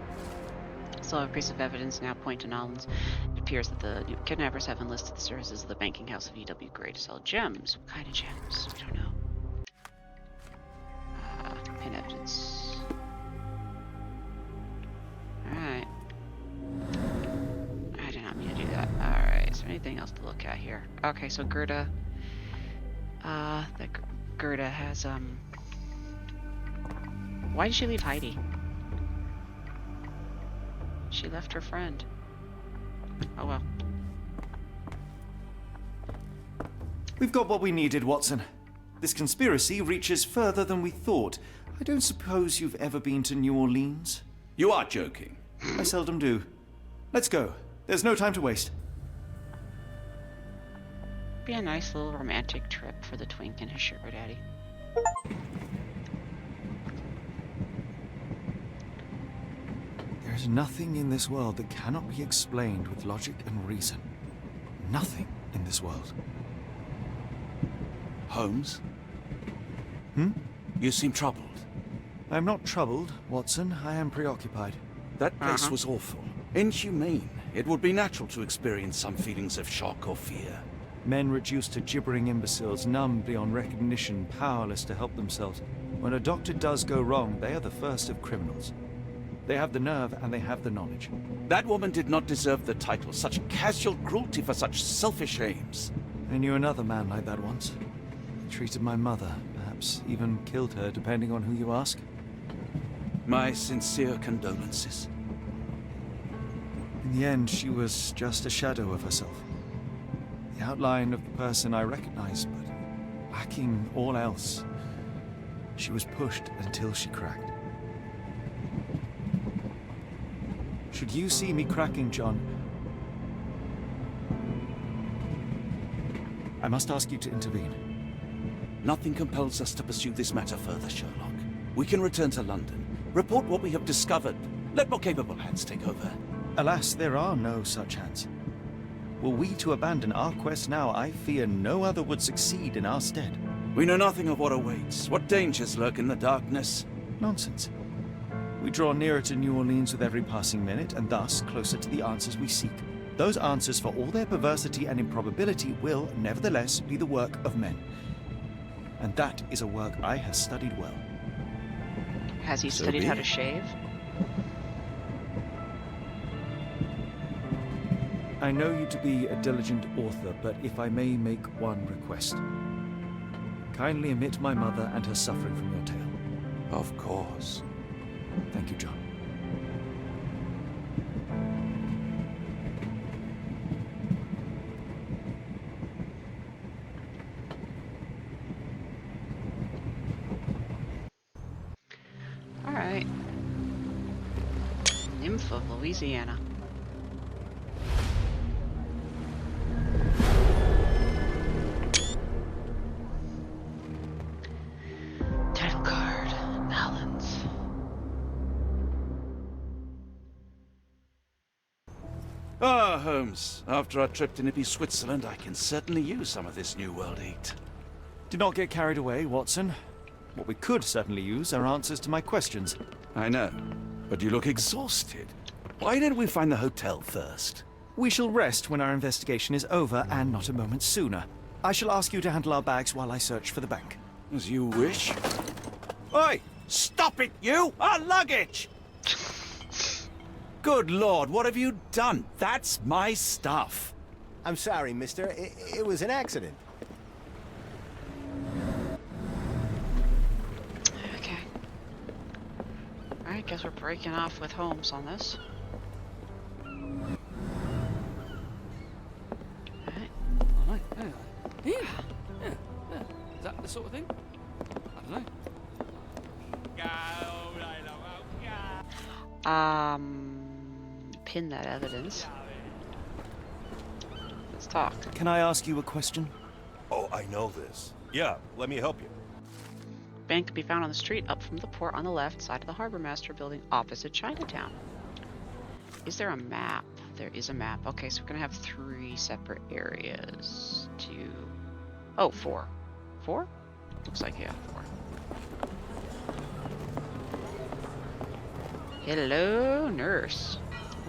So a piece of evidence now point to Nolan's. It appears that the kidnappers have enlisted the services of the banking house of E.W. Gray to sell gems. What kind of gems? We don't know. Pin evidence. Alright. I did not mean to do that. Alright, is there anything else to look at here? Okay, so Gerda. Gerda has, why did she leave Heidi? She left her friend. Oh well. We've got what we needed, Watson. This conspiracy reaches further than we thought. I don't suppose you've ever been to New Orleans? You are joking. I seldom do. Let's go. There's no time to waste. Be a nice little romantic trip for the twink and his sugar daddy. There's nothing in this world that cannot be explained with logic and reason. Nothing in this world. Holmes? Hmm? You seem troubled. I'm not troubled, Watson. I am preoccupied. That place was awful. Inhumane. It would be natural to experience some feelings of shock or fear. Men reduced to gibbering imbeciles, numb beyond recognition, powerless to help themselves. When a doctor does go wrong, they are the first of criminals. They have the nerve and they have the knowledge. That woman did not deserve the title. Such casual cruelty for such selfish aims. I knew another man like that once. He treated my mother, perhaps even killed her, depending on who you ask. My sincere condolences. In the end, she was just a shadow of herself. The outline of the person I recognized, but lacking all else. She was pushed until she cracked. Should you see me cracking, John, I must ask you to intervene. Nothing compels us to pursue this matter further, Sherlock. We can return to London, report what we have discovered. Let more capable hands take over. Alas, there are no such hands. Were we to abandon our quest now, I fear no other would succeed in our stead. We know nothing of what awaits, what dangers lurk in the darkness. Nonsense. We draw nearer to New Orleans with every passing minute, and thus closer to the answers we seek. Those answers, for all their perversity and improbability, will, nevertheless, be the work of men. And that is a work I have studied well. Has he studied how to shave? I know you to be a diligent author, but if I may make one request. Kindly omit my mother and her suffering from your tale. Of course. Thank you, John. Alright. Nymph of Louisiana. Title card. Nolans. Ah, Holmes. After our trip to nippy Switzerland, I can certainly use some of this New World eat. Do not get carried away, Watson. What we could certainly use are answers to my questions. I know, but you look exhausted. Why didn't we find the hotel first? We shall rest when our investigation is over, and not a moment sooner. I shall ask you to handle our bags while I search for the bank. As you wish. Oi! Stop it, you! Our luggage! Good Lord, what have you done? That's my stuff. I'm sorry, mister. It was an accident. Okay. Alright, guess we're breaking off with Holmes on this. Is that the sort of thing? I don't know. Pin that evidence. Let's talk. Can I ask you a question? Oh, I know this. Yeah, let me help you. Bank can be found on the street up from the port on the left side of the Harbor Master building opposite Chinatown. Is there a map? There is a map. Okay, so we're gonna have 3 separate areas. 4. 4? Looks like, yeah, 4. Hello, nurse.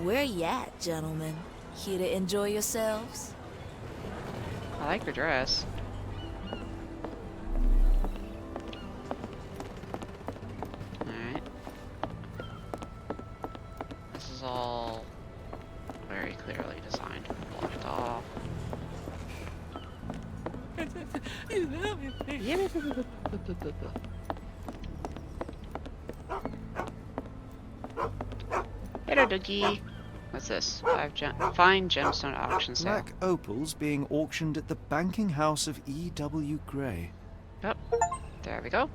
Where you at, gentlemen? Here to enjoy yourselves? I like your dress. Alright. This is all very clearly designed and blocked off. Hello, doggy. What's this? Fine gemstone auction sale. Black opals being auctioned at the banking house of E.W. Gray. Yep. There we go.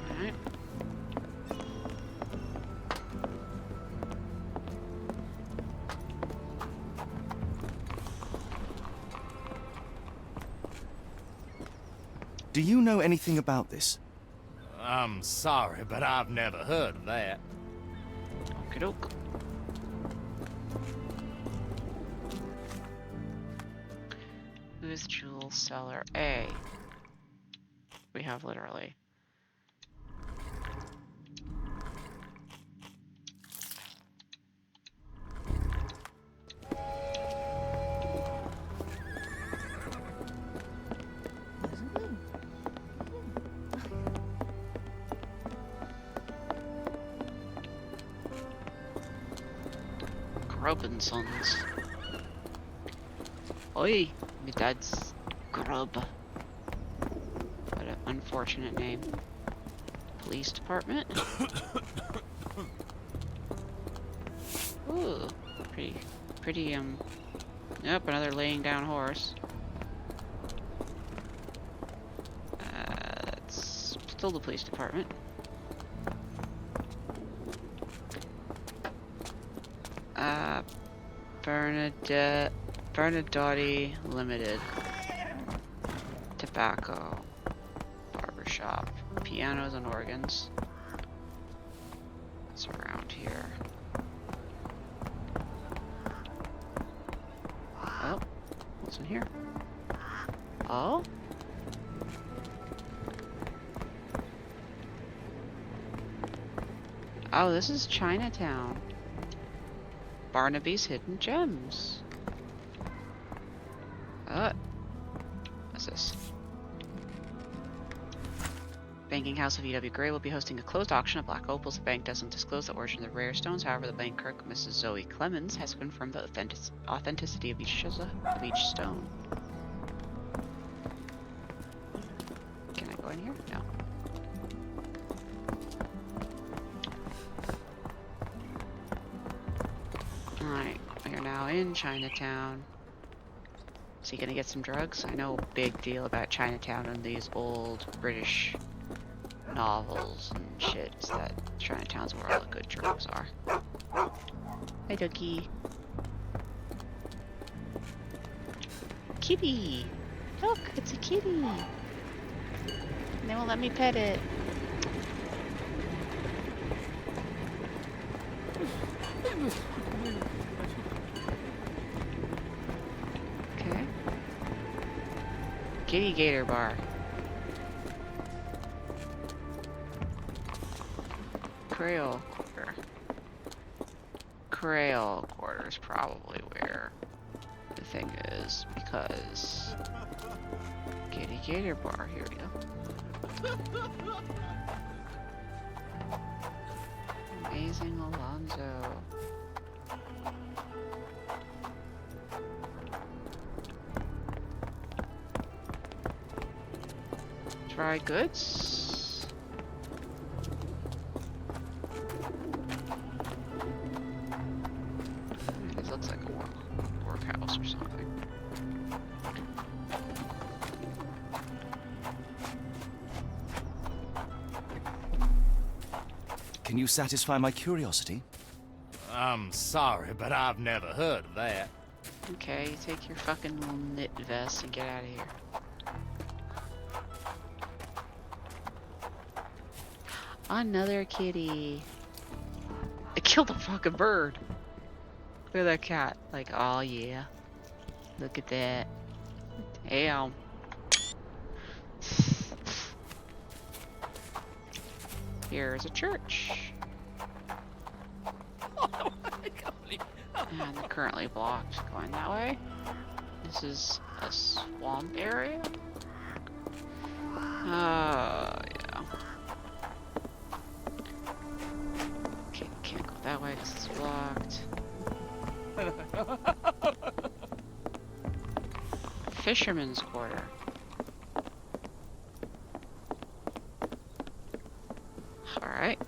Alright. Do you know anything about this? I'm sorry, but I've never heard of that. Okie doke. Who's jewel seller A? We have literally. Robinsons. Oi, my dad's Grub. What an unfortunate name. Police department. Ooh, pretty, yep, another laying down horse. It's still the police department. Bernadotti Limited. Tobacco. Barbershop. Pianos and organs. What's around here? Oh, what's in here? Oh? Oh, this is Chinatown. Barnaby's Hidden Gems. What's this? banking house of E.W. Gray will be hosting a closed auction of black opals. The bank doesn't disclose the origin of the rare stones. However, the bank clerk, Mrs. Zoe Clemens, has confirmed the authenticity of each stone. Can I go in here? No. Alright, we are now in Chinatown. Is he gonna get some drugs? I know a big deal about Chinatown and these old British novels and shit is that Chinatown's where all the good drugs are. Hi, Ducky. Kitty! Look, it's a kitty! They won't let me pet it. Okay. Kitty Gator Bar. Creole Quarter. Creole Quarter is probably where the thing is, because Kitty Gator Bar, here we go. Amazing Alonzo. Dry goods. This looks like a workhouse or something. Can you satisfy my curiosity? I'm sorry, but I've never heard of that. Okay, you take your fucking little knit vest and get out of here. Another kitty. It killed a fucking bird. Look at that cat. Like, oh yeah. Look at that. Damn. Here's a church. And currently blocked going that way. This is a swamp area. Yeah. Okay, can't go that way because it's blocked. Fisherman's Quarter. Alright.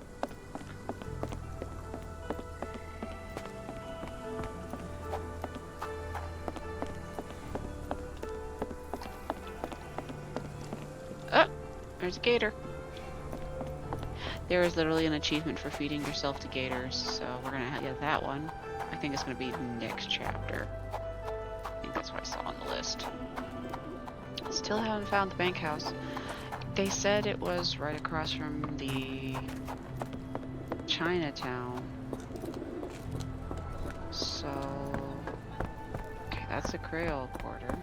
Oh, there's a gator. There is literally an achievement for feeding yourself to gators, so we're gonna get that one. I think it's gonna be the next chapter. I think that's what I saw on the list. Still haven't found the bank house. They said it was right across from the Chinatown. So, okay, that's the Creole Quarter.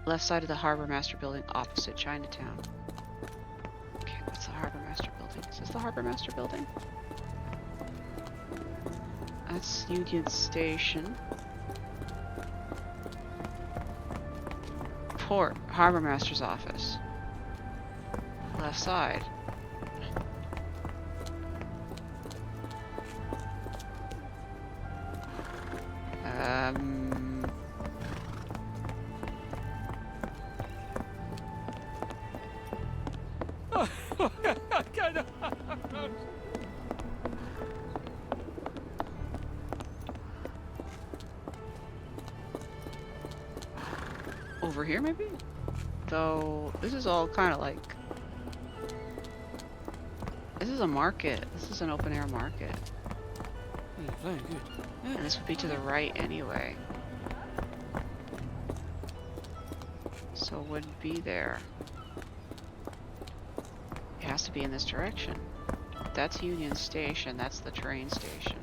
Left side of the Harbor Master Building opposite Chinatown. Okay, what's the Harbor Master Building? Is this the Harbor Master Building? That's Union Station. Port, Harbor Master's office. Left side. Over here, maybe? Though, this is all kind of like... This is a market. This is an open-air market. Very good. Yeah. And this would be to the right anyway. So it wouldn't be there. It has to be in this direction. That's Union Station. That's the train station.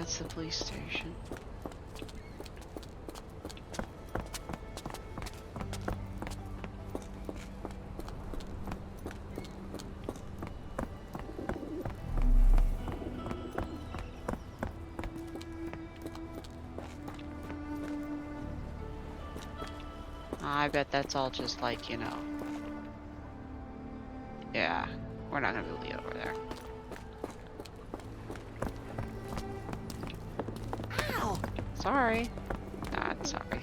That's the police station. I bet that's all just like, you know. Yeah, we're not gonna be able to get over there. Ow! Sorry. Not sorry.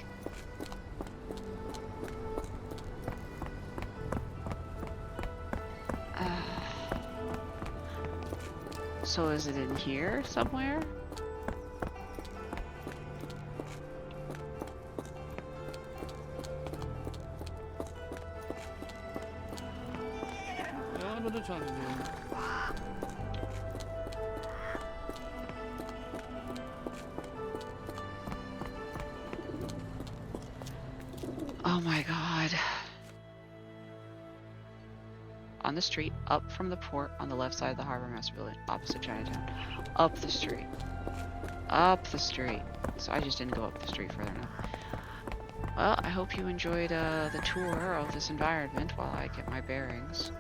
So is it in here somewhere? Oh my god. On the street, up from the port, on the left side of the Harbor Master Building, opposite Chinatown. Up the street. Up the street. So I just didn't go up the street further enough. Well, I hope you enjoyed the tour of this environment while I get my bearings.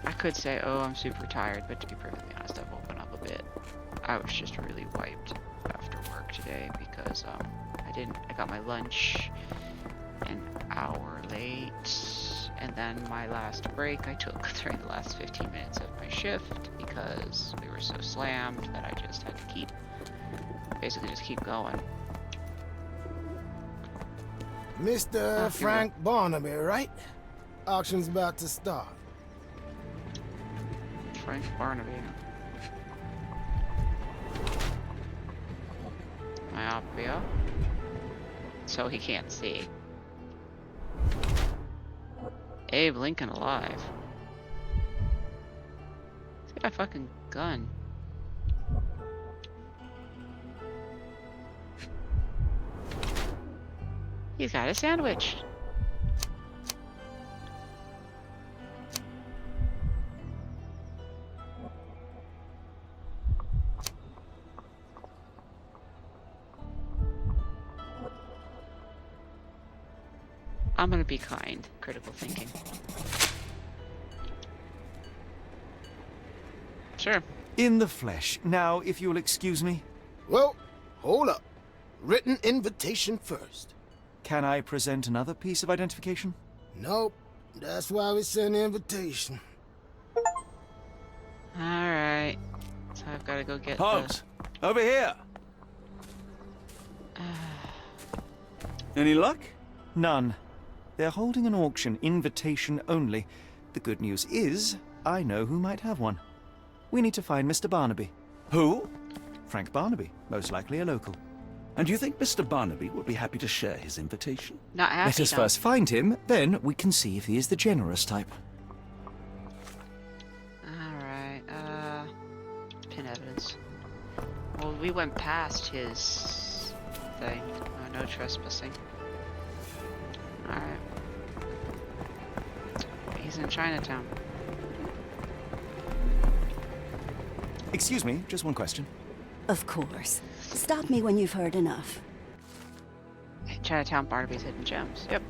I could say, oh, I'm super tired, but to be perfectly honest, I've woken up a bit. I was just really wiped after work today because I got my lunch an hour late, and then my last break I took during the last 15 minutes of my shift because we were so slammed that I just had to basically just keep going. Mr. Frank Barnaby, right? Auction's about to start. Frank Barnaby. Myopia. So he can't see. Abe Lincoln alive. He's got a fucking gun. He's got a sandwich. I'm gonna be kind. Critical thinking. Sure. In the flesh. Now, if you'll excuse me. Well, hold up. Written invitation first. Can I present another piece of identification? Nope. That's why we send the invitation. Alright. So I've got to go get Holmes, over here. Any luck? None. They're holding an auction, invitation only. The good news is, I know who might have one. We need to find Mr. Barnaby. Who? Frank Barnaby, most likely a local. And you think Mr. Barnaby would be happy to share his invitation? Not happy. Let us first find him, then we can see if he is the generous type. Alright, pin evidence. Well, we went past his thing. No trespassing. Alright. He's in Chinatown. Excuse me, just one question. Of course. Stop me when you've heard enough. Chinatown, Barnaby's Hidden Gems. Yep.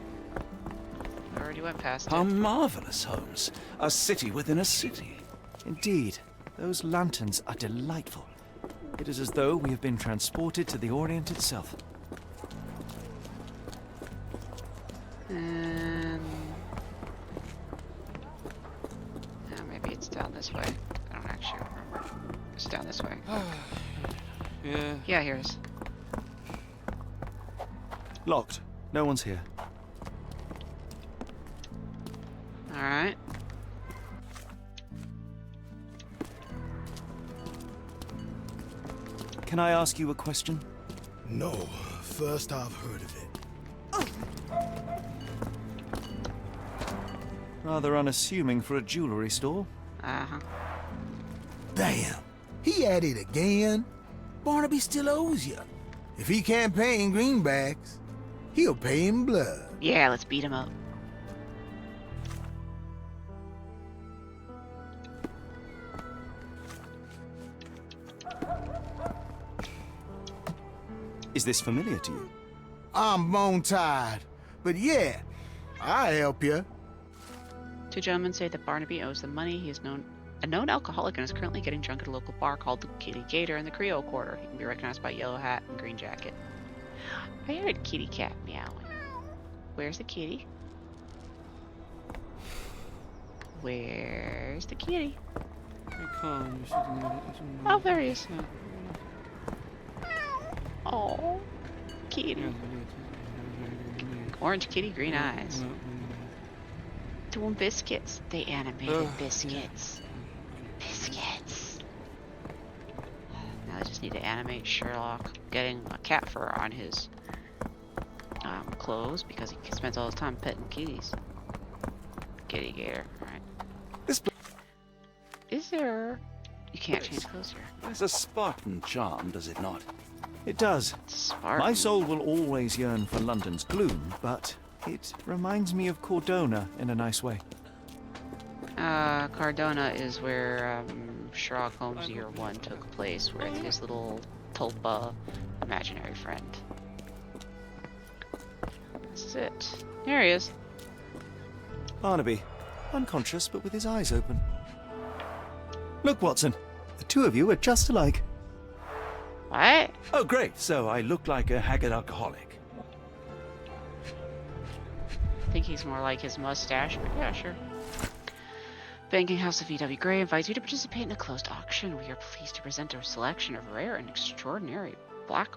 We already went past How it. marvelous, Holmes. A city within a city. Indeed. Those lanterns are delightful. It is as though we have been transported to the Orient itself. And... maybe it's down this way. I don't actually remember. It's down this way. Yeah. Yeah, here it is. Locked. No one's here. Alright. Can I ask you a question? No. First I've heard of it. Rather unassuming for a jewelry store. Uh-huh. Damn. He at it again. Barnaby still owes you. If he can't pay in greenbacks, he'll pay in blood. Yeah, let's beat him up. Is this familiar to you? I'm bone-tired, but yeah, I'll help you. Two gentlemen say that Barnaby owes them money. He is a known alcoholic and is currently getting drunk at a local bar called the Kitty Gator in the Creole Quarter. He can be recognized by yellow hat and green jacket. I heard kitty cat meowing. Where's the kitty? Where's the kitty? Oh, there he is. Oh, kitty. Orange kitty, green eyes. Doing biscuits. They animated biscuits. Biscuits. Now I just need to animate Sherlock getting a cat fur on his clothes because he spends all his time petting kitties. Kitty gator. Alright. Is there... You can't change clothes here. There's a Spartan charm, does it not? It does. Spartan. My soul will always yearn for London's gloom, but it reminds me of Cordona in a nice way. Cardona is where Sherlock Holmes Year 1 took place, with his little tulpa imaginary friend. This is it. There he is. Barnaby, unconscious but with his eyes open. Look, Watson, the two of you are just alike. What? Oh, great. So I look like a haggard alcoholic. I think he's more like his mustache, but yeah, sure. Banking House of V.W. Gray invites you to participate in a closed auction. We are pleased to present a selection of rare and extraordinary black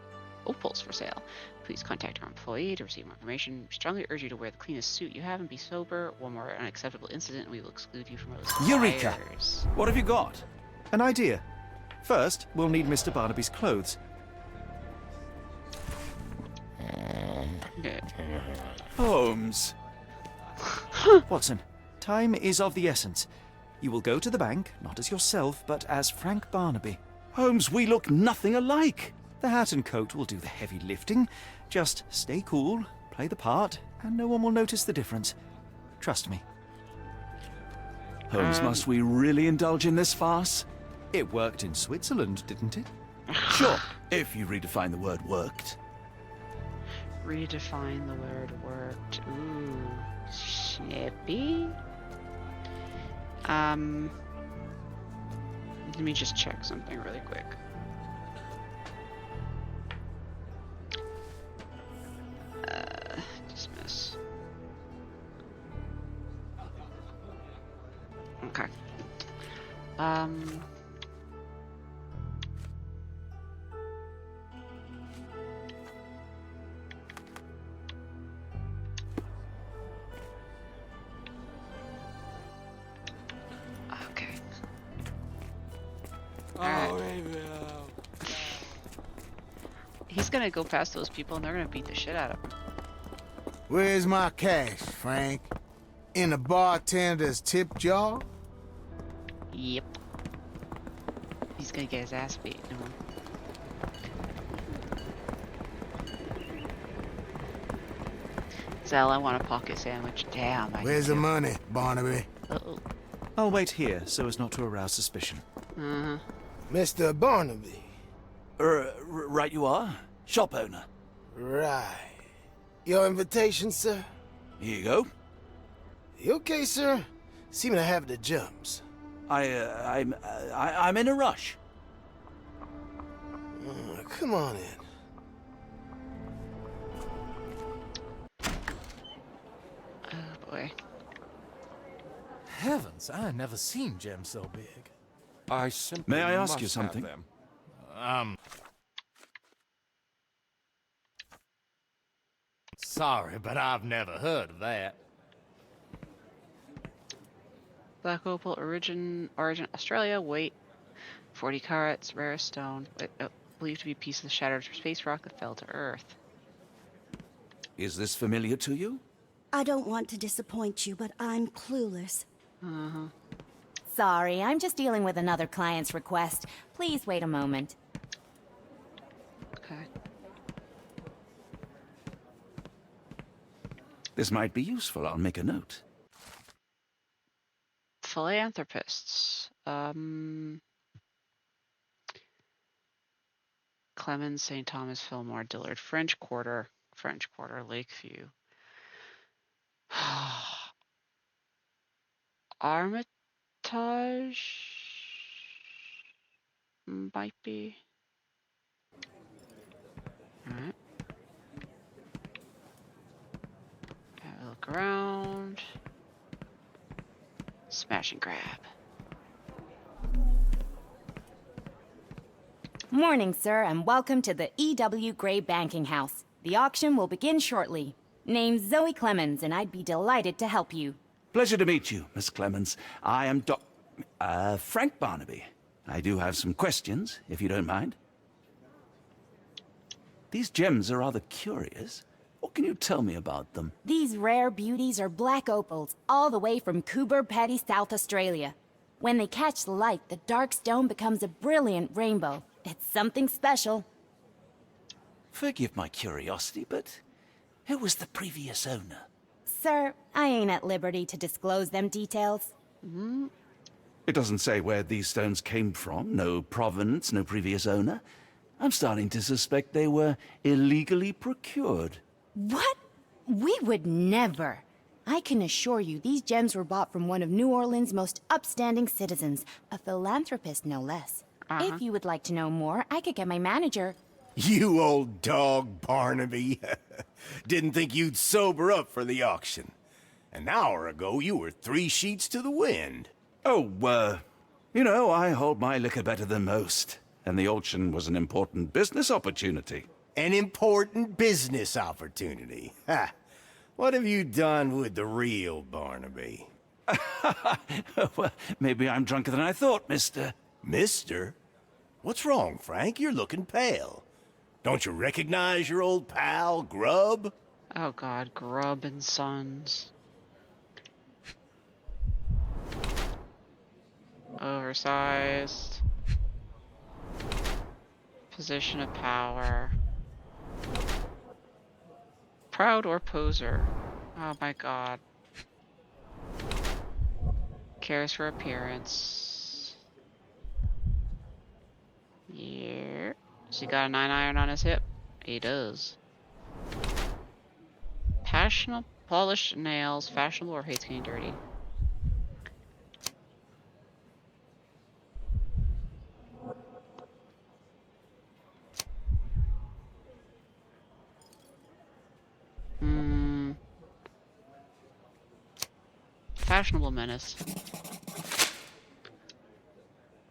opals for sale. Please contact our employee to receive more information. We strongly urge you to wear the cleanest suit you have and be sober. One more unacceptable incident and we will exclude you from our list of Eureka! buyers. What have you got? An idea. First, we'll need Mr. Barnaby's clothes. Okay. Holmes. Watson, time is of the essence. You will go to the bank, not as yourself, but as Frank Barnaby. Holmes, we look nothing alike. The hat and coat will do the heavy lifting. Just stay cool, play the part, and no one will notice the difference. Trust me. Holmes, must we really indulge in this farce? It worked in Switzerland, didn't it? Sure, if you redefine the word worked. Redefine the word worked. Ooh, snippy. Let me just check something really quick. Dismiss. Okay. Okay. He's gonna go past those people and they're gonna beat the shit out of him. Where's my cash, Frank? In the bartender's tip jar? Yep. He's gonna get his ass beat. No. Zell, I want a pocket sandwich. Damn. Where's the money, Barnaby? Uh-oh. I'll wait here so as not to arouse suspicion. Uh-huh. Mr. Barnaby. Right you are. Shop owner. Right. Your invitation, sir? Here you go. You okay, sir? Seem to have the jumps. I'm in a rush. Come on in. Oh boy. Heavens, I never seen gems so big. I simply May I ask must you something? have them. Sorry, but I've never heard of that. Black opal, origin Australia, weight 40 carats, rarest stone, believed to be a piece of the shattered space rock that fell to Earth. Is this familiar to you? I don't want to disappoint you, but I'm clueless. Uh-huh. Sorry, I'm just dealing with another client's request. Please wait a moment. Okay. This might be useful. I'll make a note. Philanthropists. Clemens, St. Thomas, Fillmore, Dillard, French Quarter, Lakeview. Armitage might be. Alright. Have a look around. Smash and grab. Morning, sir, and welcome to the E.W. Gray Banking House. The auction will begin shortly. Name's Zoe Clemens, and I'd be delighted to help you. Pleasure to meet you, Miss Clemens. I am Frank Barnaby. I do have some questions, if you don't mind. These gems are rather curious. What can you tell me about them? These rare beauties are black opals, all the way from Coober Pedy, South Australia. When they catch the light, the dark stone becomes a brilliant rainbow. It's something special. Forgive my curiosity, but who was the previous owner? Sir, I ain't at liberty to disclose them details. It doesn't say where these stones came from, no provenance, no previous owner. I'm starting to suspect they were illegally procured. What? We would never. I can assure you these gems were bought from one of New Orleans' most upstanding citizens, a philanthropist no less. If you would like to know more, I could get my manager. You old dog, Barnaby. Didn't think you'd sober up for the auction. An hour ago, you were 3 sheets to the wind. Oh, you know, I hold my liquor better than most. And the auction was an important business opportunity. An important business opportunity. Ha! What have you done with the real Barnaby? Well, maybe I'm drunker than I thought, mister. Mister? What's wrong, Frank? You're looking pale. Don't you recognize your old pal, Grubb? Oh god, Grubb and Sons. Oversized. Position of power. Proud or poser? Oh my god. Cares for appearance. Yeah. Has he got a 9-iron on his hip? He does. Passionate, polished nails, fashionable or hates getting dirty? Fashionable menace.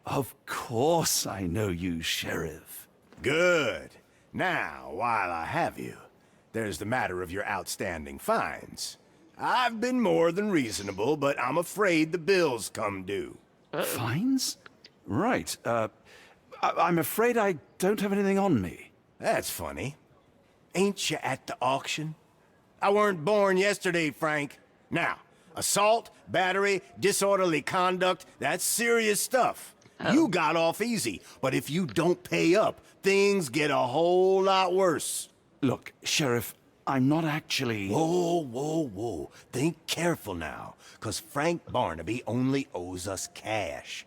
Of course I know you, Sheriff. Good. Now, while I have you, there's the matter of your outstanding fines. I've been more than reasonable, but I'm afraid the bills come due. Fines? Right. I'm afraid I don't have anything on me. That's funny. Ain't you at the auction? I weren't born yesterday, Frank. Now, assault, battery, disorderly conduct, that's serious stuff. You got off easy, but if you don't pay up, things get a whole lot worse. Look, Sheriff, I'm not actually... Whoa, whoa, whoa. Think careful now, 'cause Frank Barnaby only owes us cash.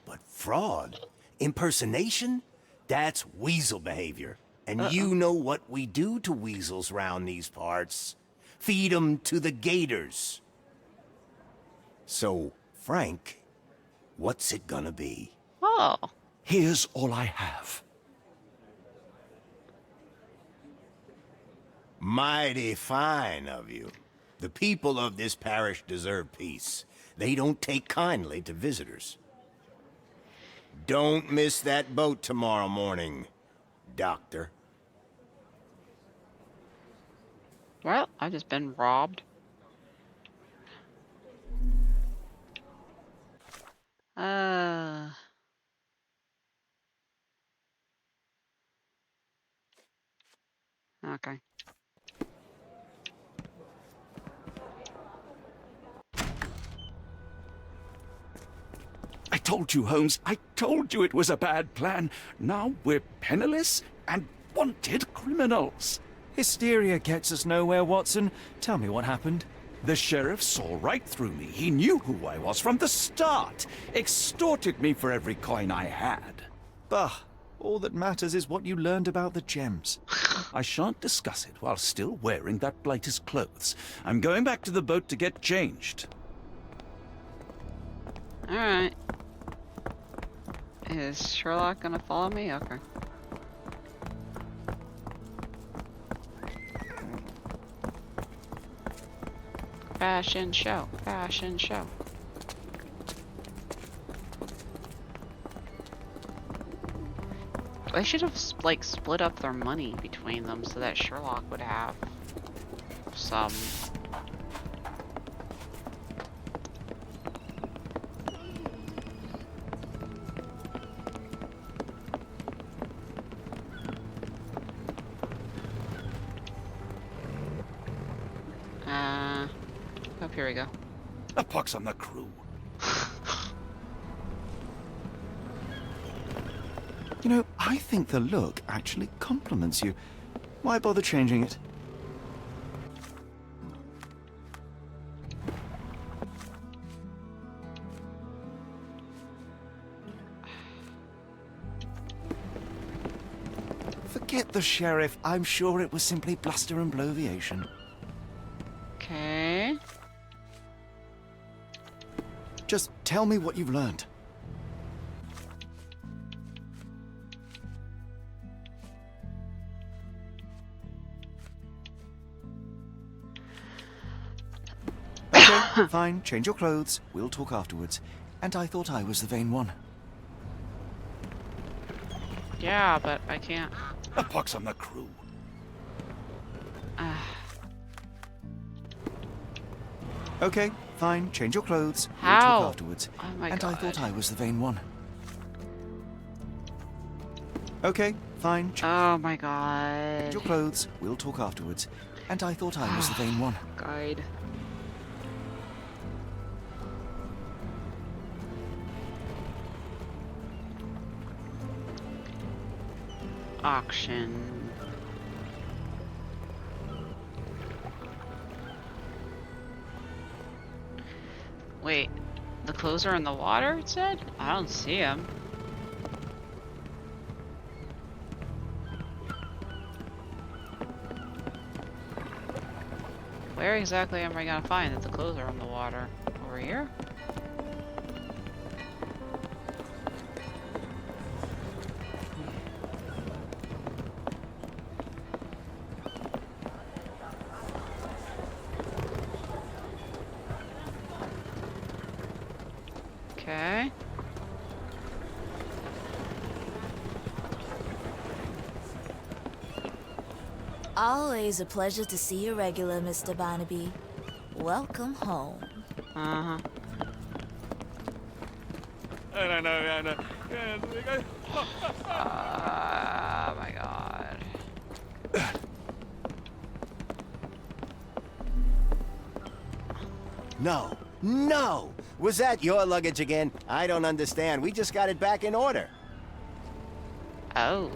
But fraud, impersonation, that's weasel behavior. And you know what we do to weasels round these parts. Feed 'em to the gators. So, Frank, what's it gonna be? Oh. Here's all I have. Mighty fine of you. The people of this parish deserve peace. They don't take kindly to visitors. Don't miss that boat tomorrow morning, Doctor. Well, I've just been robbed. Okay. I told you, Holmes. I told you it was a bad plan. Now we're penniless and wanted criminals. Hysteria gets us nowhere, Watson. Tell me what happened. The sheriff saw right through me. He knew who I was from the start. Extorted me for every coin I had. Bah, All that matters is what you learned about the gems. I shan't discuss it while still wearing that blighter's clothes. I'm going back to the boat to get changed. Alright. Is Sherlock gonna follow me? Okay. Fashion show. Fashion show. They should have like split up their money between them so that Sherlock would have some. Oh, here we go. A pox on the crew. You know, I think the look actually compliments you. Why bother changing it? Forget the sheriff. I'm sure it was simply bluster and bloviation. Okay. Just tell me what you've learned. Okay, fine. Change your clothes. We'll talk afterwards. And I thought I was the vain one. Yeah, but I can't. A pox on the crew. Okay, fine. Change your clothes. We'll How? talk afterwards. Oh my and God. I thought I was the vain one. Okay, fine. Oh my god. Change your clothes. We'll talk afterwards. And I thought I was the vain one. Guide. Auction. Wait, the clothes are in the water, it said? I don't see them. Where exactly am I gonna find that the clothes are in the water? Over here? Okay. Always a pleasure to see you regular, Mr. Barnaby. Welcome home. Uh-huh. I know. Oh my god. No. No! Was that your luggage again? I don't understand. We just got it back in order. Oh.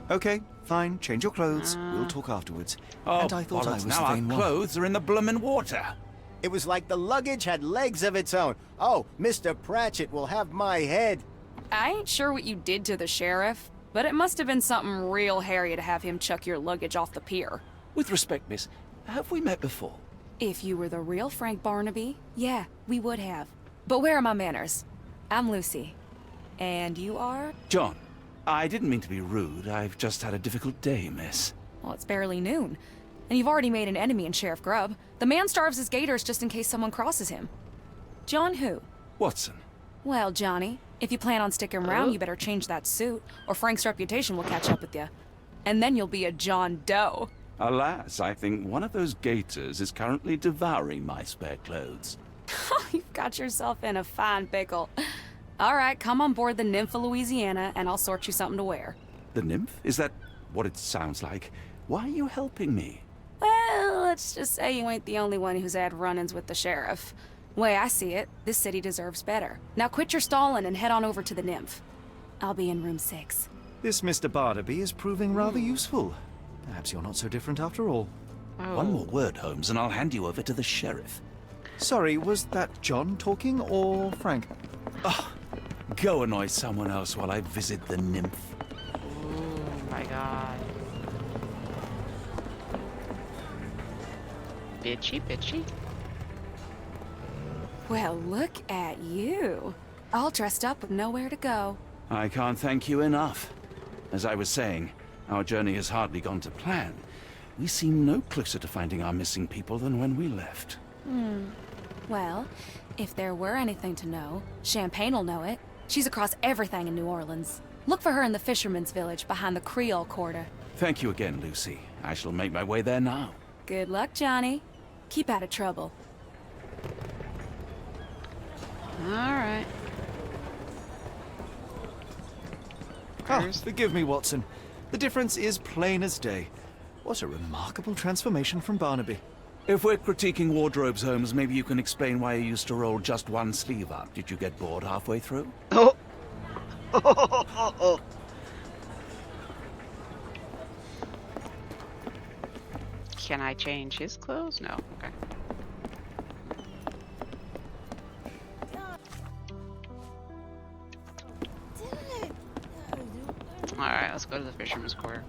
Okay, fine. Change your clothes. We'll talk afterwards. Oh, and I thought I bollocks, was now the vain our one. clothes are in the bloomin' water. It was like the luggage had legs of its own. Oh, Mr. Pratchett will have my head. I ain't sure what you did to the sheriff, but it must have been something real hairy to have him chuck your luggage off the pier. With respect, miss, have we met before? If you were the real Frank Barnaby, yeah, we would have. But where are my manners? I'm Lucy. And you are? John, I didn't mean to be rude. I've just had a difficult day, miss. Well, it's barely noon. And you've already made an enemy in Sheriff Grubb. The man starves his gators just in case someone crosses him. John who? Watson. Well, Johnny, if you plan on sticking around, you better change that suit, or Frank's reputation will catch up with you. And then you'll be a John Doe. Alas, I think one of those gators is currently devouring my spare clothes. You've got yourself in a fine pickle. All right, come on board the Nymph of Louisiana, and I'll sort you something to wear. The nymph? Is that what it sounds like? Why are you helping me? Well, let's just say you ain't the only one who's had run-ins with the sheriff. Way I see it, this city deserves better. Now quit your stalling and head on over to the Nymph. I'll be in room 6. This Mr. Barnaby is proving rather useful. Perhaps you're not so different after all. One more word, Holmes, and I'll hand you over to the sheriff. Sorry, was that John talking or Frank? Oh, go annoy someone else while I visit the nymph. Oh my god. Bitchy, bitchy. Well, look at you. All dressed up with nowhere to go. I can't thank you enough. As I was saying, our journey has hardly gone to plan. We seem no closer to finding our missing people than when we left. Well, if there were anything to know, Champagne'll know it. She's across everything in New Orleans. Look for her in the fisherman's village behind the Creole Quarter. Thank you again, Lucy. I shall make my way there now. Good luck, Johnny. Keep out of trouble. Alright. Ah, forgive me, Watson. The difference is plain as day. What a remarkable transformation from Barnaby. If we're critiquing wardrobes, Holmes, maybe you can explain why you used to roll just one sleeve up. Did you get bored halfway through? Oh! Can I change his clothes? No. Okay. Alright, let's go to the fisherman's quarter.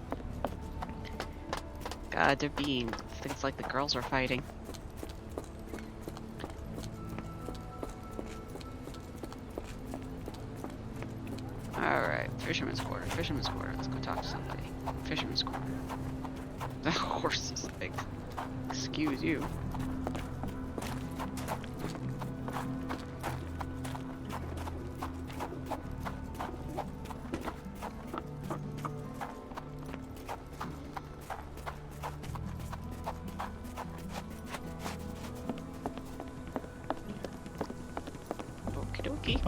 God, they're being things like the girls are fighting. Alright, fisherman's quarter, fisherman's quarter. Let's go talk to somebody. Fisherman's quarter. The horse is like, excuse you.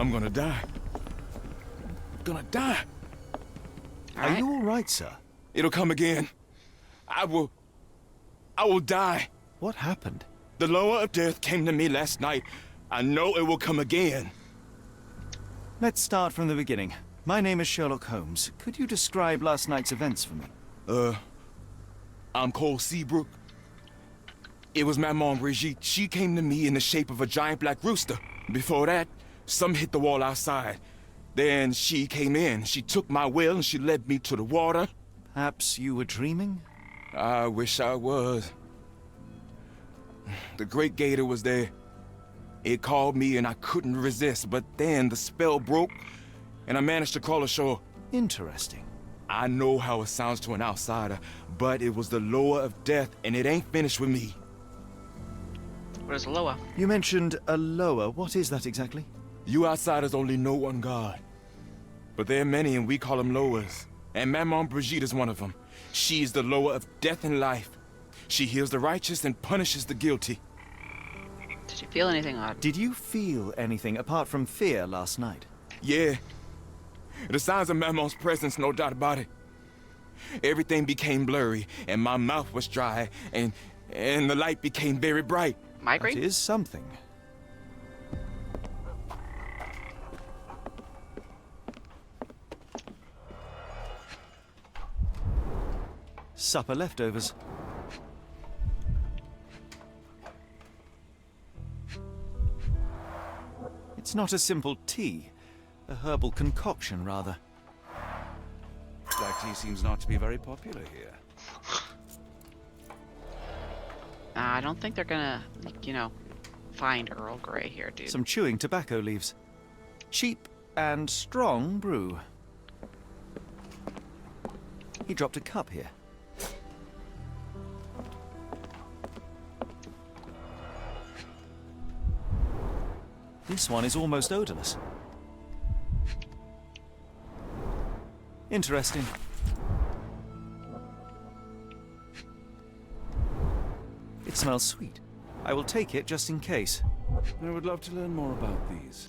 I'm gonna die. Gonna die. Are you all right, sir? It'll come again. I will die. What happened? The lower of death came to me last night. I know it will come again. Let's start from the beginning. My name is Sherlock Holmes. Could you describe last night's events for me? I'm Cole Seabrook. It was Maman Brigitte. She came to me in the shape of a giant black rooster. Before that, some hit the wall outside. Then she came in. She took my will and she led me to the water. Perhaps you were dreaming? I wish I was. The Great Gator was there. It called me and I couldn't resist, but then the spell broke and I managed to crawl ashore. Interesting. I know how it sounds to an outsider, but it was the lower of death and it ain't finished with me. What is Loa? You mentioned a lower. What is that exactly? You outsiders only know one God. But there are many and we call them lowers. And Maman Brigitte is one of them. She is the lower of death and life. She heals the righteous and punishes the guilty. Did you feel anything odd? Did you feel anything apart from fear last night? Yeah. The signs of Maman's presence, no doubt about it. Everything became blurry and my mouth was dry and the light became very bright. Migraine? That is something. Supper leftovers. It's not a simple tea. A herbal concoction, rather. Black tea seems not to be very popular here. I don't think they're gonna, you know, find Earl Grey here, dude. Some chewing tobacco leaves. Cheap and strong brew. He dropped a cup here. This one is almost odorless. Interesting. It smells sweet. I will take it just in case. I would love to learn more about these.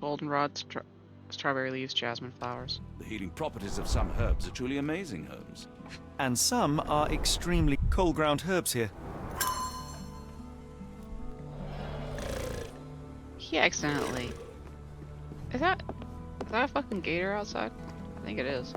Goldenrod, strawberry leaves, jasmine flowers. The healing properties of some herbs are truly amazing, Holmes. And some are extremely cold ground herbs here. He accidentally... Is that a fucking gator outside? I think it is.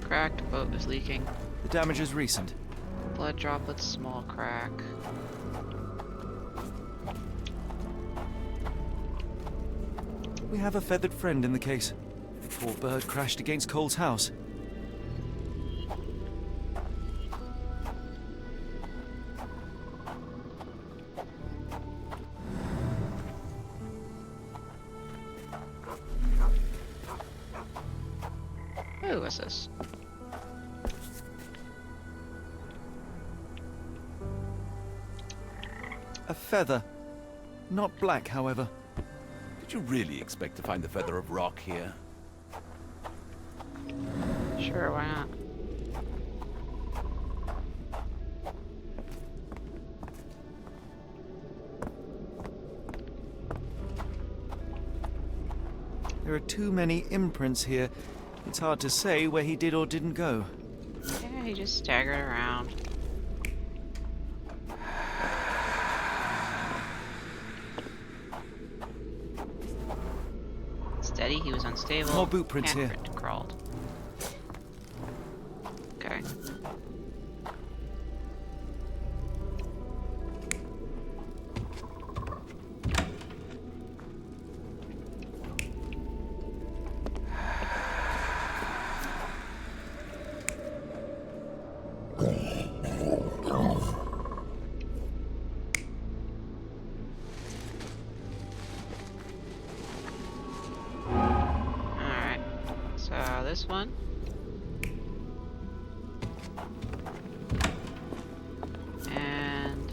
Cracked boat is leaking. The damage is recent. Blood droplets, small crack. We have a feathered friend in the case. The poor bird crashed against Cole's house. Who was this? A feather. Not black, however. Did you really expect to find the feather of rock here? Sure, why not? There are too many imprints here. It's hard to say where he did or didn't go. Yeah, he just staggered around. Steady, he was unstable. More boot prints here. Handprint crawled. Okay. Alright. So this one. And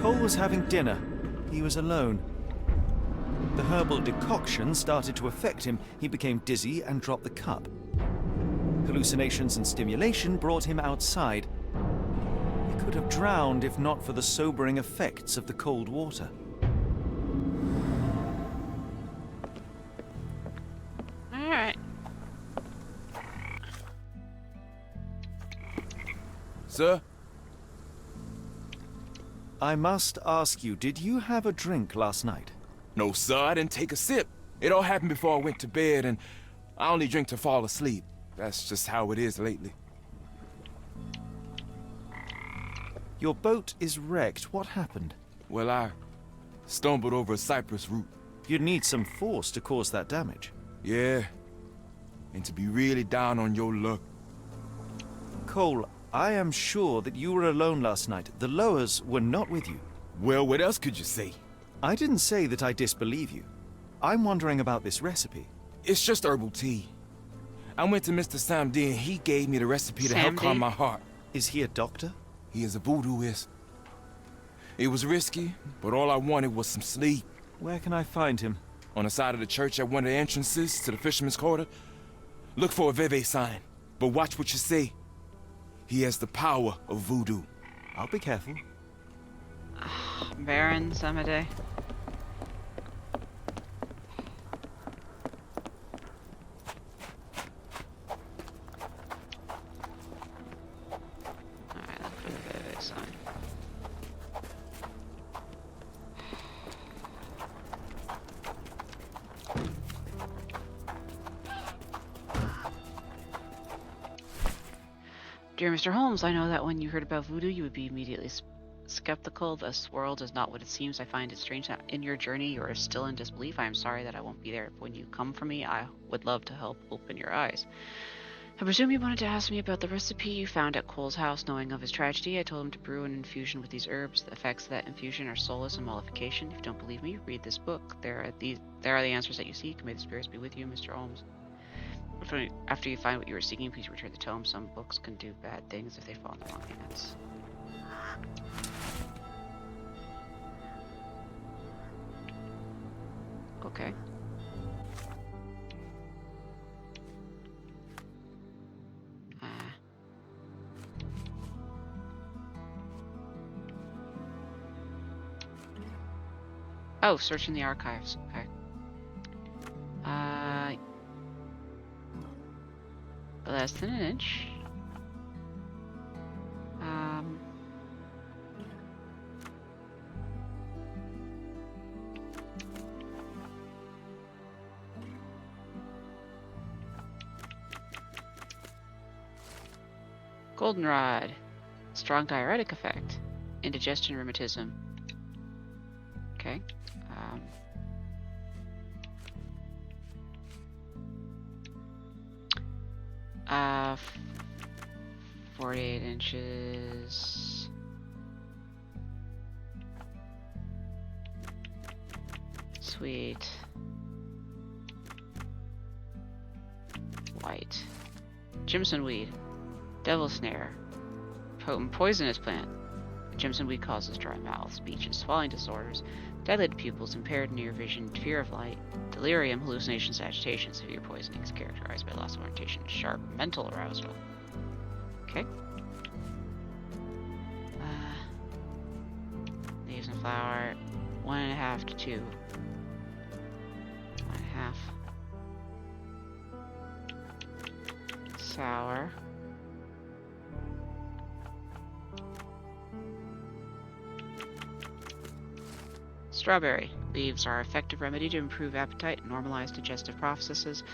Cole was having dinner. He was alone. The herbal decoction started to affect him. He became dizzy and dropped the cup. Hallucinations and stimulation brought him outside. He could have drowned if not for the sobering effects of the cold water. alright. Sir? I must ask you, did you have a drink last night? No, sir, I didn't take a sip. It all happened before I went to bed, and I only drink to fall asleep. That's just how it is lately. Your boat is wrecked. What happened? Well, I stumbled over a cypress root. You'd need some force to cause that damage. Yeah, and to be really down on your luck. Cole, I am sure that you were alone last night. The Lowers were not with you. Well, what else could you say? I didn't say that I disbelieve you. I'm wondering about this recipe. It's just herbal tea. I went to Mr. Samdi and he gave me the recipe to help calm my heart. Is he a doctor? He is a voodooist. It was risky, but all I wanted was some sleep. Where can I find him? On the side of the church at one of the entrances to the fisherman's quarter. Look for a Veve sign, but watch what you say. He has the power of voodoo. I'll be careful. Baron Samade. Alright, look for the Veve sign. Dear Mr. Holmes, I know that when you heard about voodoo, you would be immediately skeptical. This world is not what it seems. I find it strange that in your journey you are still in disbelief. I am sorry that I won't be there when you come for me. I would love to help open your eyes. I presume you wanted to ask me about the recipe you found at Cole's house. Knowing of his tragedy, I told him to brew an infusion with these herbs. The effects of that infusion are solace and mollification. If you don't believe me, read this book. There are the answers that you seek. May the spirits be with you, Mr. Holmes. After you find what you were seeking, please return the tome. Some books can do bad things if they fall in the wrong hands. Okay. Oh, searching the archives. Okay. Less than an inch. Goldenrod. Strong diuretic effect. Indigestion, rheumatism. Okay. 48 inches. Sweet. White. Jimson weed. Devil snare. Potent poisonous plant. Jimson weed causes dry mouth, speech, and swallowing disorders, dilated pupils, impaired near vision, fear of light, delirium, hallucinations, agitation. Severe poisoning is characterized by loss of orientation and sharp mental arousal. Okay. Leaves and flower. 1.5 to 2. 1.5. Sour. Strawberry. Leaves are an effective remedy to improve appetite and normalize digestive processes.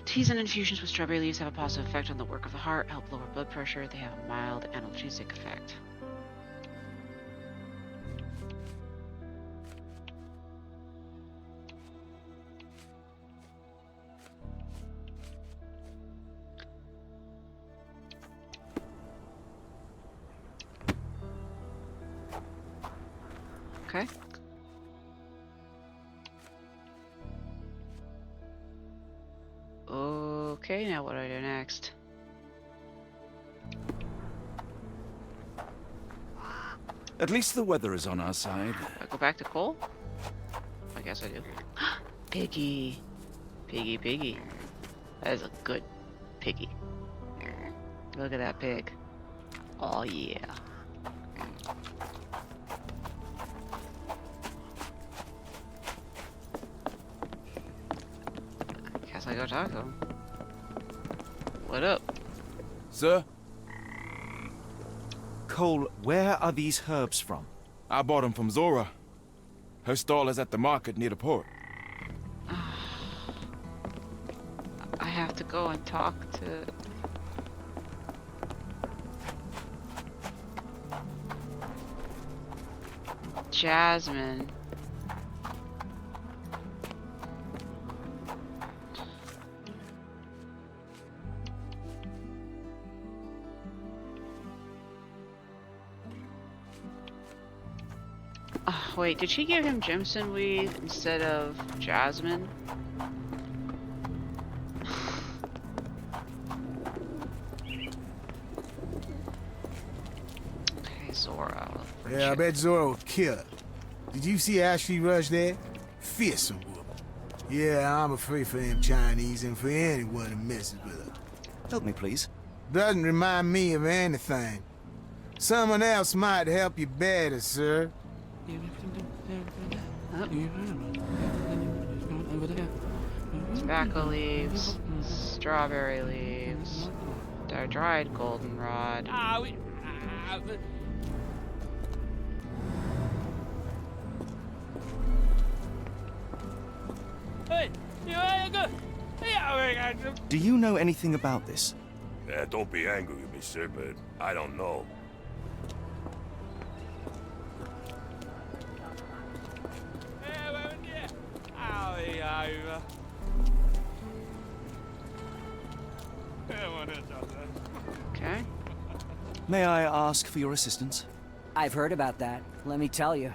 Teas and infusions with strawberry leaves have a positive effect on the work of the heart, help lower blood pressure. They have a mild analgesic effect. Okay. Okay, now what do I do next? At least the weather is on our side. I go back to Cole? I guess I do. Piggy. Piggy, piggy. That is a good piggy. Look at that pig. Oh, yeah. Guess I go talk to him. What up? Sir? Cole, where are these herbs from? I bought them from Zora. Her stall is at the market near the port. I have to go and talk to... Jasmine. Wait, did she give him Jimson weed instead of Jasmine? Okay, Zora. Yeah, I bet Zora will kill her. Did you see Ashley Rush there? Fearsome woman. Yeah, I'm afraid for them Chinese and for anyone who messes with her. Help me, please. Doesn't remind me of anything. Someone else might help you better, sir. Tobacco leaves, strawberry leaves, dried goldenrod. Do you know anything about this? Don't be angry with me, sir, but I don't know. Okay. May I ask for your assistance? I've heard about that. Let me tell you.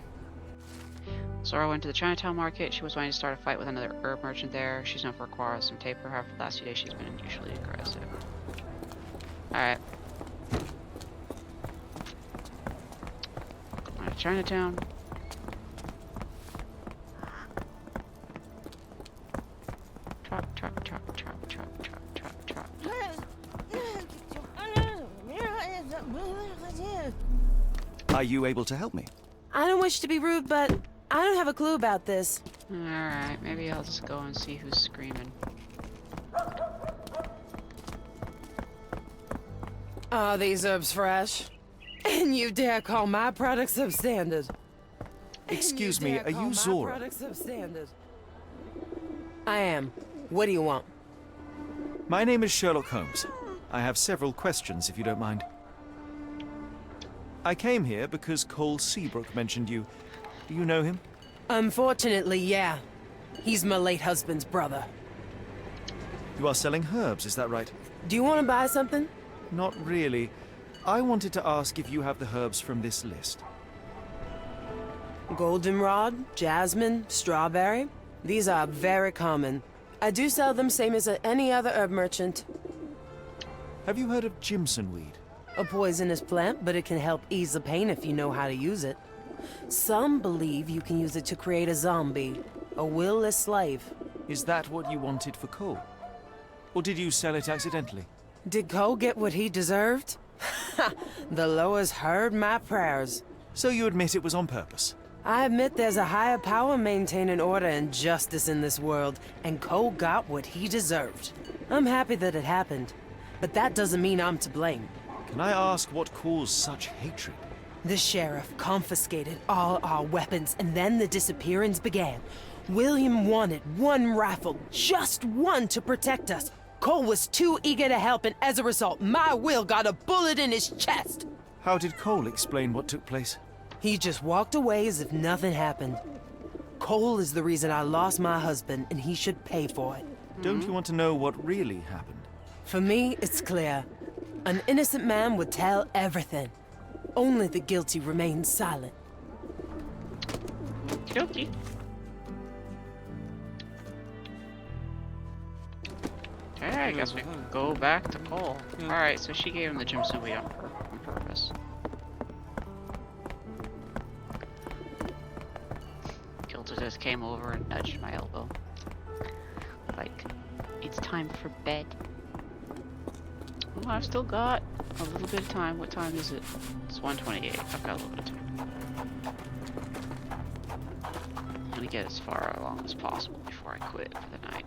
Zora went to the Chinatown market. She was wanting to start a fight with another herb merchant there. She's known for quarrelsome temper. However, the last few days she's been unusually aggressive. Alright. Going to Chinatown. Are you able to help me? I don't wish to be rude, but I don't have a clue about this. Alright, maybe I'll just go and see who's screaming. Are these herbs fresh? And you dare call my products substandard? Excuse me, are you Zora? Substandard. I am. What do you want? My name is Sherlock Holmes. I have several questions, if you don't mind. I came here because Cole Seabrook mentioned you. Do you know him? Unfortunately, yeah. He's my late husband's brother. You are selling herbs, is that right? Do you want to buy something? Not really. I wanted to ask if you have the herbs from this list. Goldenrod, jasmine, strawberry. These are very common. I do sell them same as any other herb merchant. Have you heard of Jimson weed? A poisonous plant, but it can help ease the pain if you know how to use it. Some believe you can use it to create a zombie, a will-less slave. Is that what you wanted for Cole? Or did you sell it accidentally? Did Cole get what he deserved? The Loas heard my prayers. So you admit it was on purpose? I admit there's a higher power maintaining order and justice in this world, and Cole got what he deserved. I'm happy that it happened, but that doesn't mean I'm to blame. Can I ask what caused such hatred? The sheriff confiscated all our weapons, and then the disappearance began. William wanted one rifle, just one, to protect us. Cole was too eager to help, and as a result, my Will got a bullet in his chest. How did Cole explain what took place? He just walked away as if nothing happened. Cole is the reason I lost my husband, and he should pay for it. Don't you want to know what really happened? For me, it's clear. An innocent man would tell everything. Only the guilty remain silent. Guilty. Okay, I guess we can go back to Cole. Alright, so she gave him the Jimson weed on purpose. Gilda just came over and nudged my elbow. Like, it's time for bed. Well, I've still got a little bit of time. What time is it? It's 1:28. I've got a little bit of time. I'm gonna get as far along as possible before I quit for the night.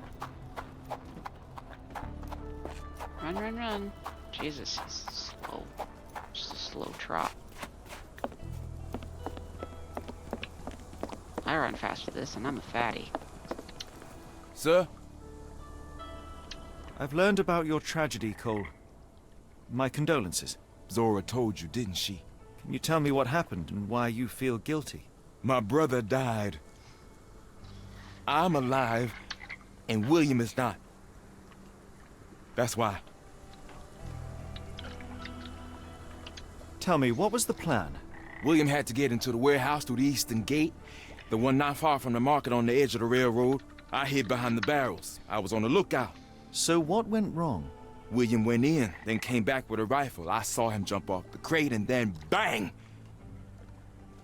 Run, run, run. Jesus, he's slow. Just a slow trot. I run fast for this, and I'm a fatty. Sir? I've learned about your tragedy, Cole. My condolences. Zora told you, didn't she? Can you tell me what happened and why you feel guilty? My brother died. I'm alive, and William is not. That's why. Tell me, what was the plan? William had to get into the warehouse through the eastern gate, the one not far from the market on the edge of the railroad. I hid behind the barrels. I was on the lookout. So what went wrong? William went in, then came back with a rifle. I saw him jump off the crate, and then bang!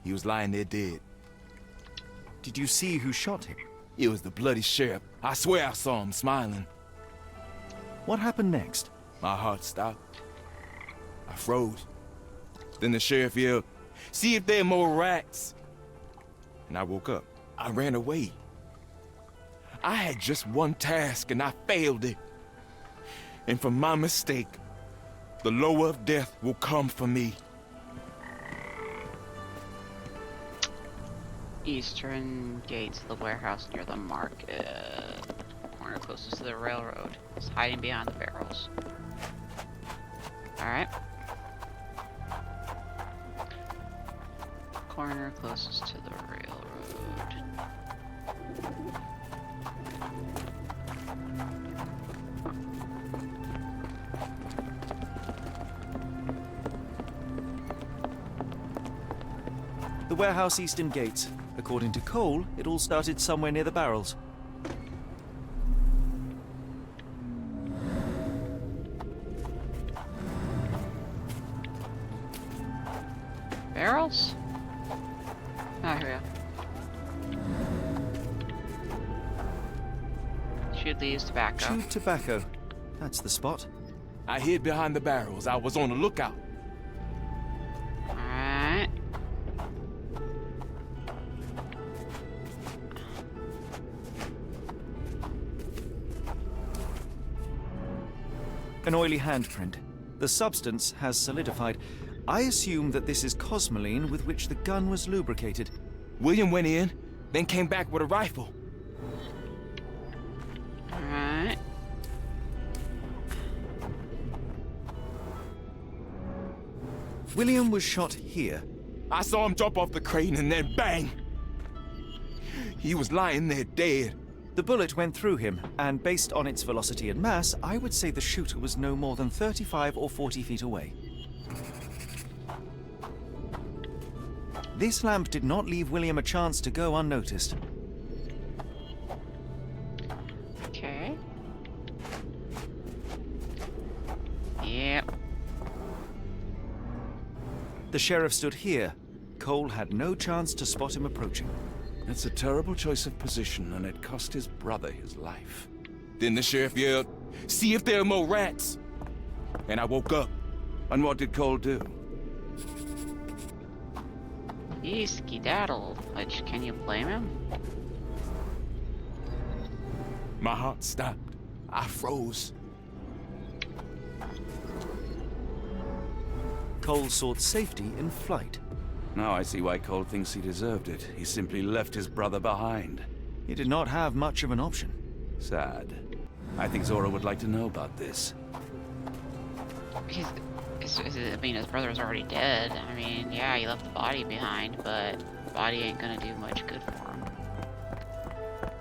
He was lying there dead. Did you see who shot him? It was the bloody sheriff. I swear I saw him smiling. What happened next? My heart stopped. I froze. Then the sheriff yelled, "See if there are more rats." And I woke up. I ran away. I had just one task, and I failed it. And for my mistake, the lower of death will come for me. Eastern gates of the warehouse near the market. Corner closest to the railroad. It's hiding behind the barrels. Alright. Corner closest to the railroad. The warehouse eastern gate. According to Cole, it all started somewhere near the barrels. Barrels? Ah, here we go. Shoot these tobacco. Chewed tobacco. That's the spot. I hid behind the barrels. I was on the lookout. Alright. An oily handprint. The substance has solidified. I assume that this is cosmoline with which the gun was lubricated. William went in, then came back with a rifle. Alright. William was shot here. I saw him jump off the crane and then bang! He was lying there dead. The bullet went through him, and based on its velocity and mass, I would say the shooter was no more than 35 or 40 feet away. This lamp did not leave William a chance to go unnoticed. Okay. Yep. The sheriff stood here. Cole had no chance to spot him approaching. It's a terrible choice of position, and it cost his brother his life. Then the sheriff yelled, "See if there are more rats!" And I woke up. And what did Cole do? He skedaddled, which, can you blame him? My heart stopped. I froze. Cole sought safety in flight. Now I see why Cole thinks he deserved it. He simply left his brother behind. He did not have much of an option. Sad. I think Zora would like to know about this. I mean, his brother's already dead. I mean, yeah, he left the body behind, but the body ain't gonna do much good for him.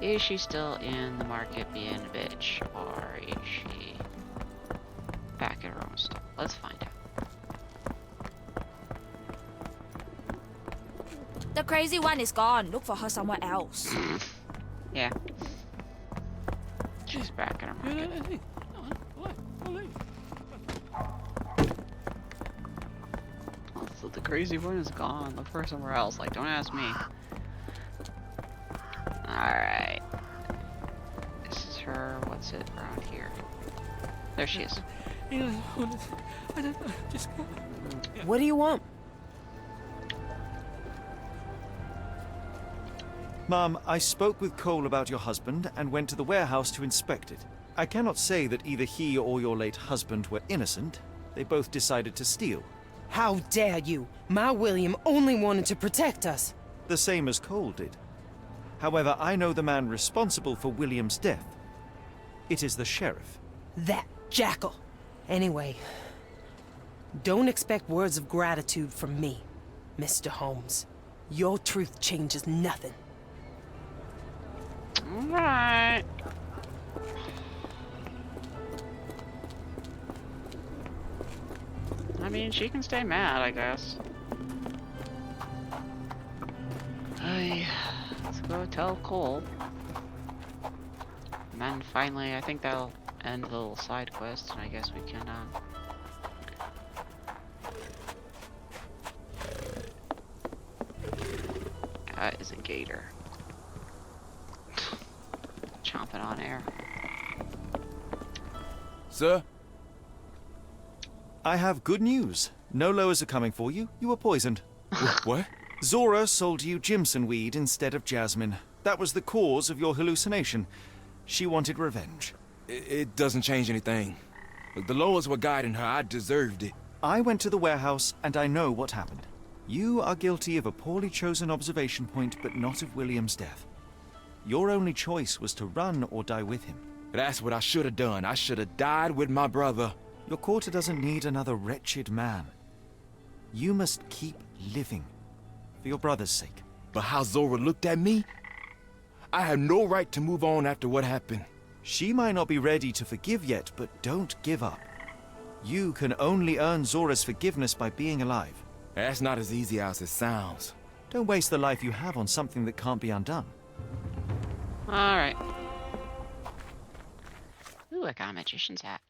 Is she still in the market being a bitch, or is she back at her own stuff? Let's find out. The crazy one is gone. Look for her somewhere else. Yeah. She's back in her market. So the crazy one is gone. Look for her somewhere else. Like, don't ask me. Alright. This is her. What's it around here? There she is. What do you want? Ma'am, I spoke with Cole about your husband and went to the warehouse to inspect it. I cannot say that either he or your late husband were innocent. They both decided to steal. How dare you? My William only wanted to protect us. The same as Cole did. However, I know the man responsible for William's death. It is the sheriff. That jackal. Anyway, don't expect words of gratitude from me, Mr. Holmes. Your truth changes nothing. Alright. I mean, she can stay mad, I guess. Hey, let's go tell Cole. And then finally, I think that'll end the little side quest, and I guess we can, that is a gator. Chomping on air. Sir? I have good news. No lowers are coming for you. You were poisoned. What? Zora sold you Jimson weed instead of jasmine. That was the cause of your hallucination. She wanted revenge. It doesn't change anything. The laws were guiding her. I deserved it. I went to the warehouse and I know what happened. You are guilty of a poorly chosen observation point, but not of William's death. Your only choice was to run or die with him. That's what I should have done. I should have died with my brother. Your quarter doesn't need another wretched man. You must keep living. For your brother's sake. But how Zora looked at me? I have no right to move on after what happened. She might not be ready to forgive yet, but don't give up. You can only earn Zora's forgiveness by being alive. That's not as easy as it sounds. Don't waste the life you have on something that can't be undone. Alright. Ooh, I got a magician's hat.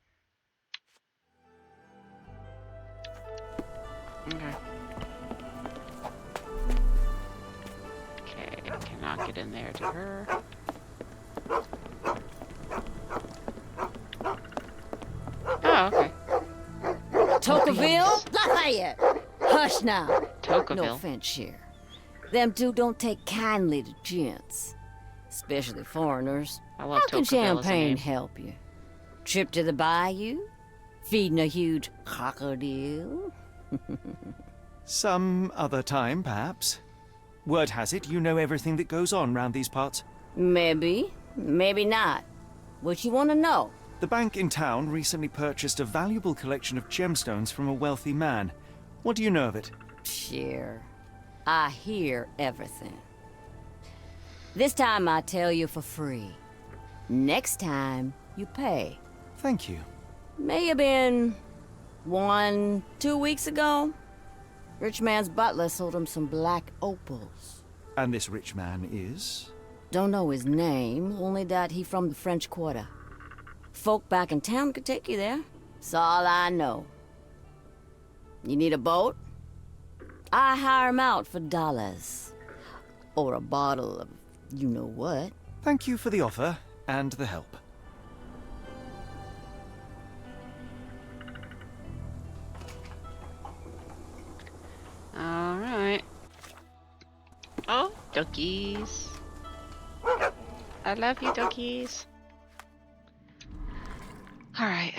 Okay. Okay, I cannot get in there to her. Oh, okay. Tocqueville? Lafayette! Hush now. Tocqueville. No offense here. Them two don't take kindly to gents. Especially foreigners. I love How can Tocqueville as a champagne name. help you? Trip to the bayou? Feeding a huge crocodile? Some other time, perhaps. Word has it, you know everything that goes on round these parts. Maybe, maybe not. What you want to know? The bank in town recently purchased a valuable collection of gemstones from a wealthy man. What do you know of it? Sure. I hear everything. This time I tell you for free. Next time, you pay. Thank you. May have been 2 weeks ago. Rich man's butler sold him some black opals. And this rich man is? Don't know his name, only that he from the French Quarter. Folk back in town could take you there. That's all I know. You need a boat? I hire him out for dollars. Or a bottle of you-know-what. Thank you for the offer and the help. Alright. Oh, duckies. I love you, duckies. Alright.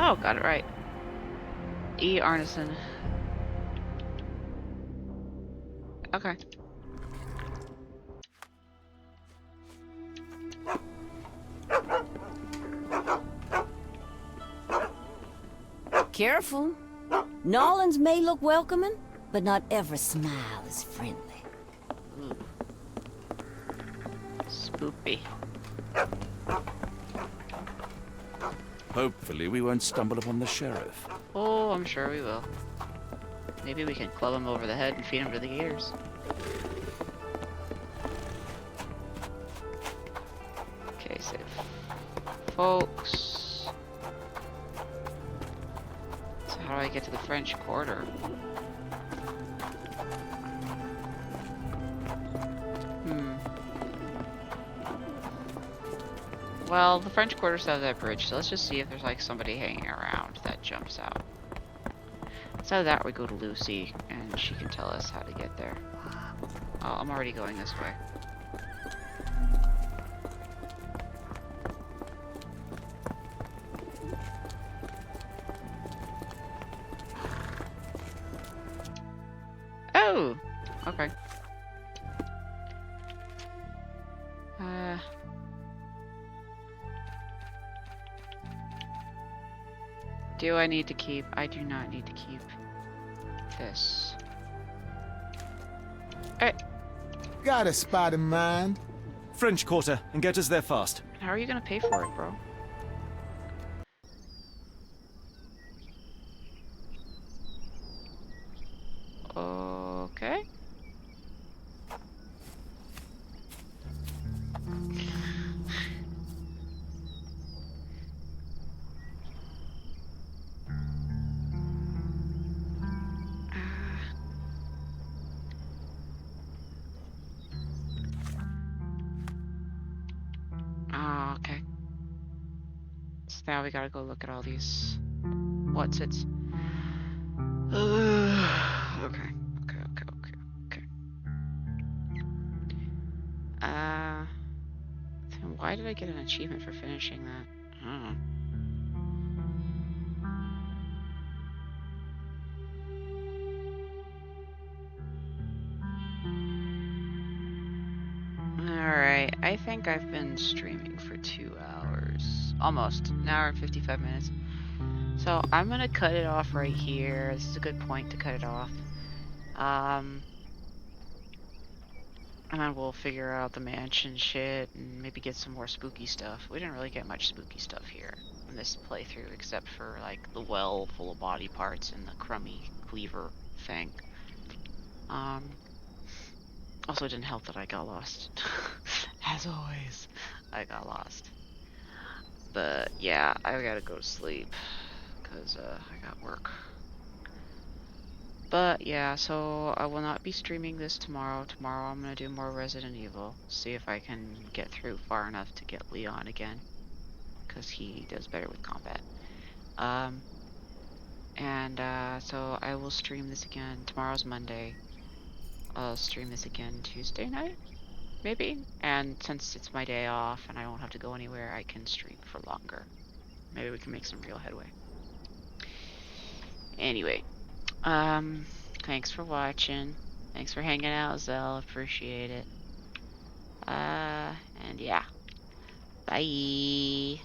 Oh, got it right. E. Arneson. Okay. Careful. Nolans may look welcoming, but not every smile is friendly. Ooh. Spoopy. Hopefully we won't stumble upon the sheriff. Oh, I'm sure we will. Maybe we can club him over the head and feed him to the gators. Okay, save. Folks. So how do I get to the French Quarter? Well, the French Quarter still has that bridge, so let's just see if there's like somebody hanging around that jumps out. So that we go to Lucy, and she can tell us how to get there. Oh, I'm already going this way. Oh! Okay. Do I need to keep? I do not need to keep this. Alright. Got a spot in mind. French Quarter, and get us there fast. How are you gonna pay for it, bro? Okay. Okay. So now we gotta go look at all these what's-its. Okay. Then why did I get an achievement for finishing that? I don't know. Alright, I think I've been streaming for 2 hours. Almost. An hour and 55 minutes. So I'm gonna cut it off right here. This is a good point to cut it off. And then we'll figure out the mansion shit and maybe get some more spooky stuff. We didn't really get much spooky stuff here in this playthrough, except for like the well full of body parts and the crummy cleaver thing. Also, it didn't help that I got lost. As always, I got lost. But yeah, I gotta go to sleep because I got work. But yeah, so I will not be streaming this tomorrow. Tomorrow I'm gonna do more Resident Evil. See if I can get through far enough to get Leon again. because he does better with combat. So I will stream this again. Tomorrow's Monday. I'll stream this again Tuesday night, maybe. And since it's my day off and I won't have to go anywhere, I can stream for longer. Maybe we can make some real headway. Anyway, thanks for watching. Thanks for hanging out, Zell. Appreciate it. And yeah. Bye.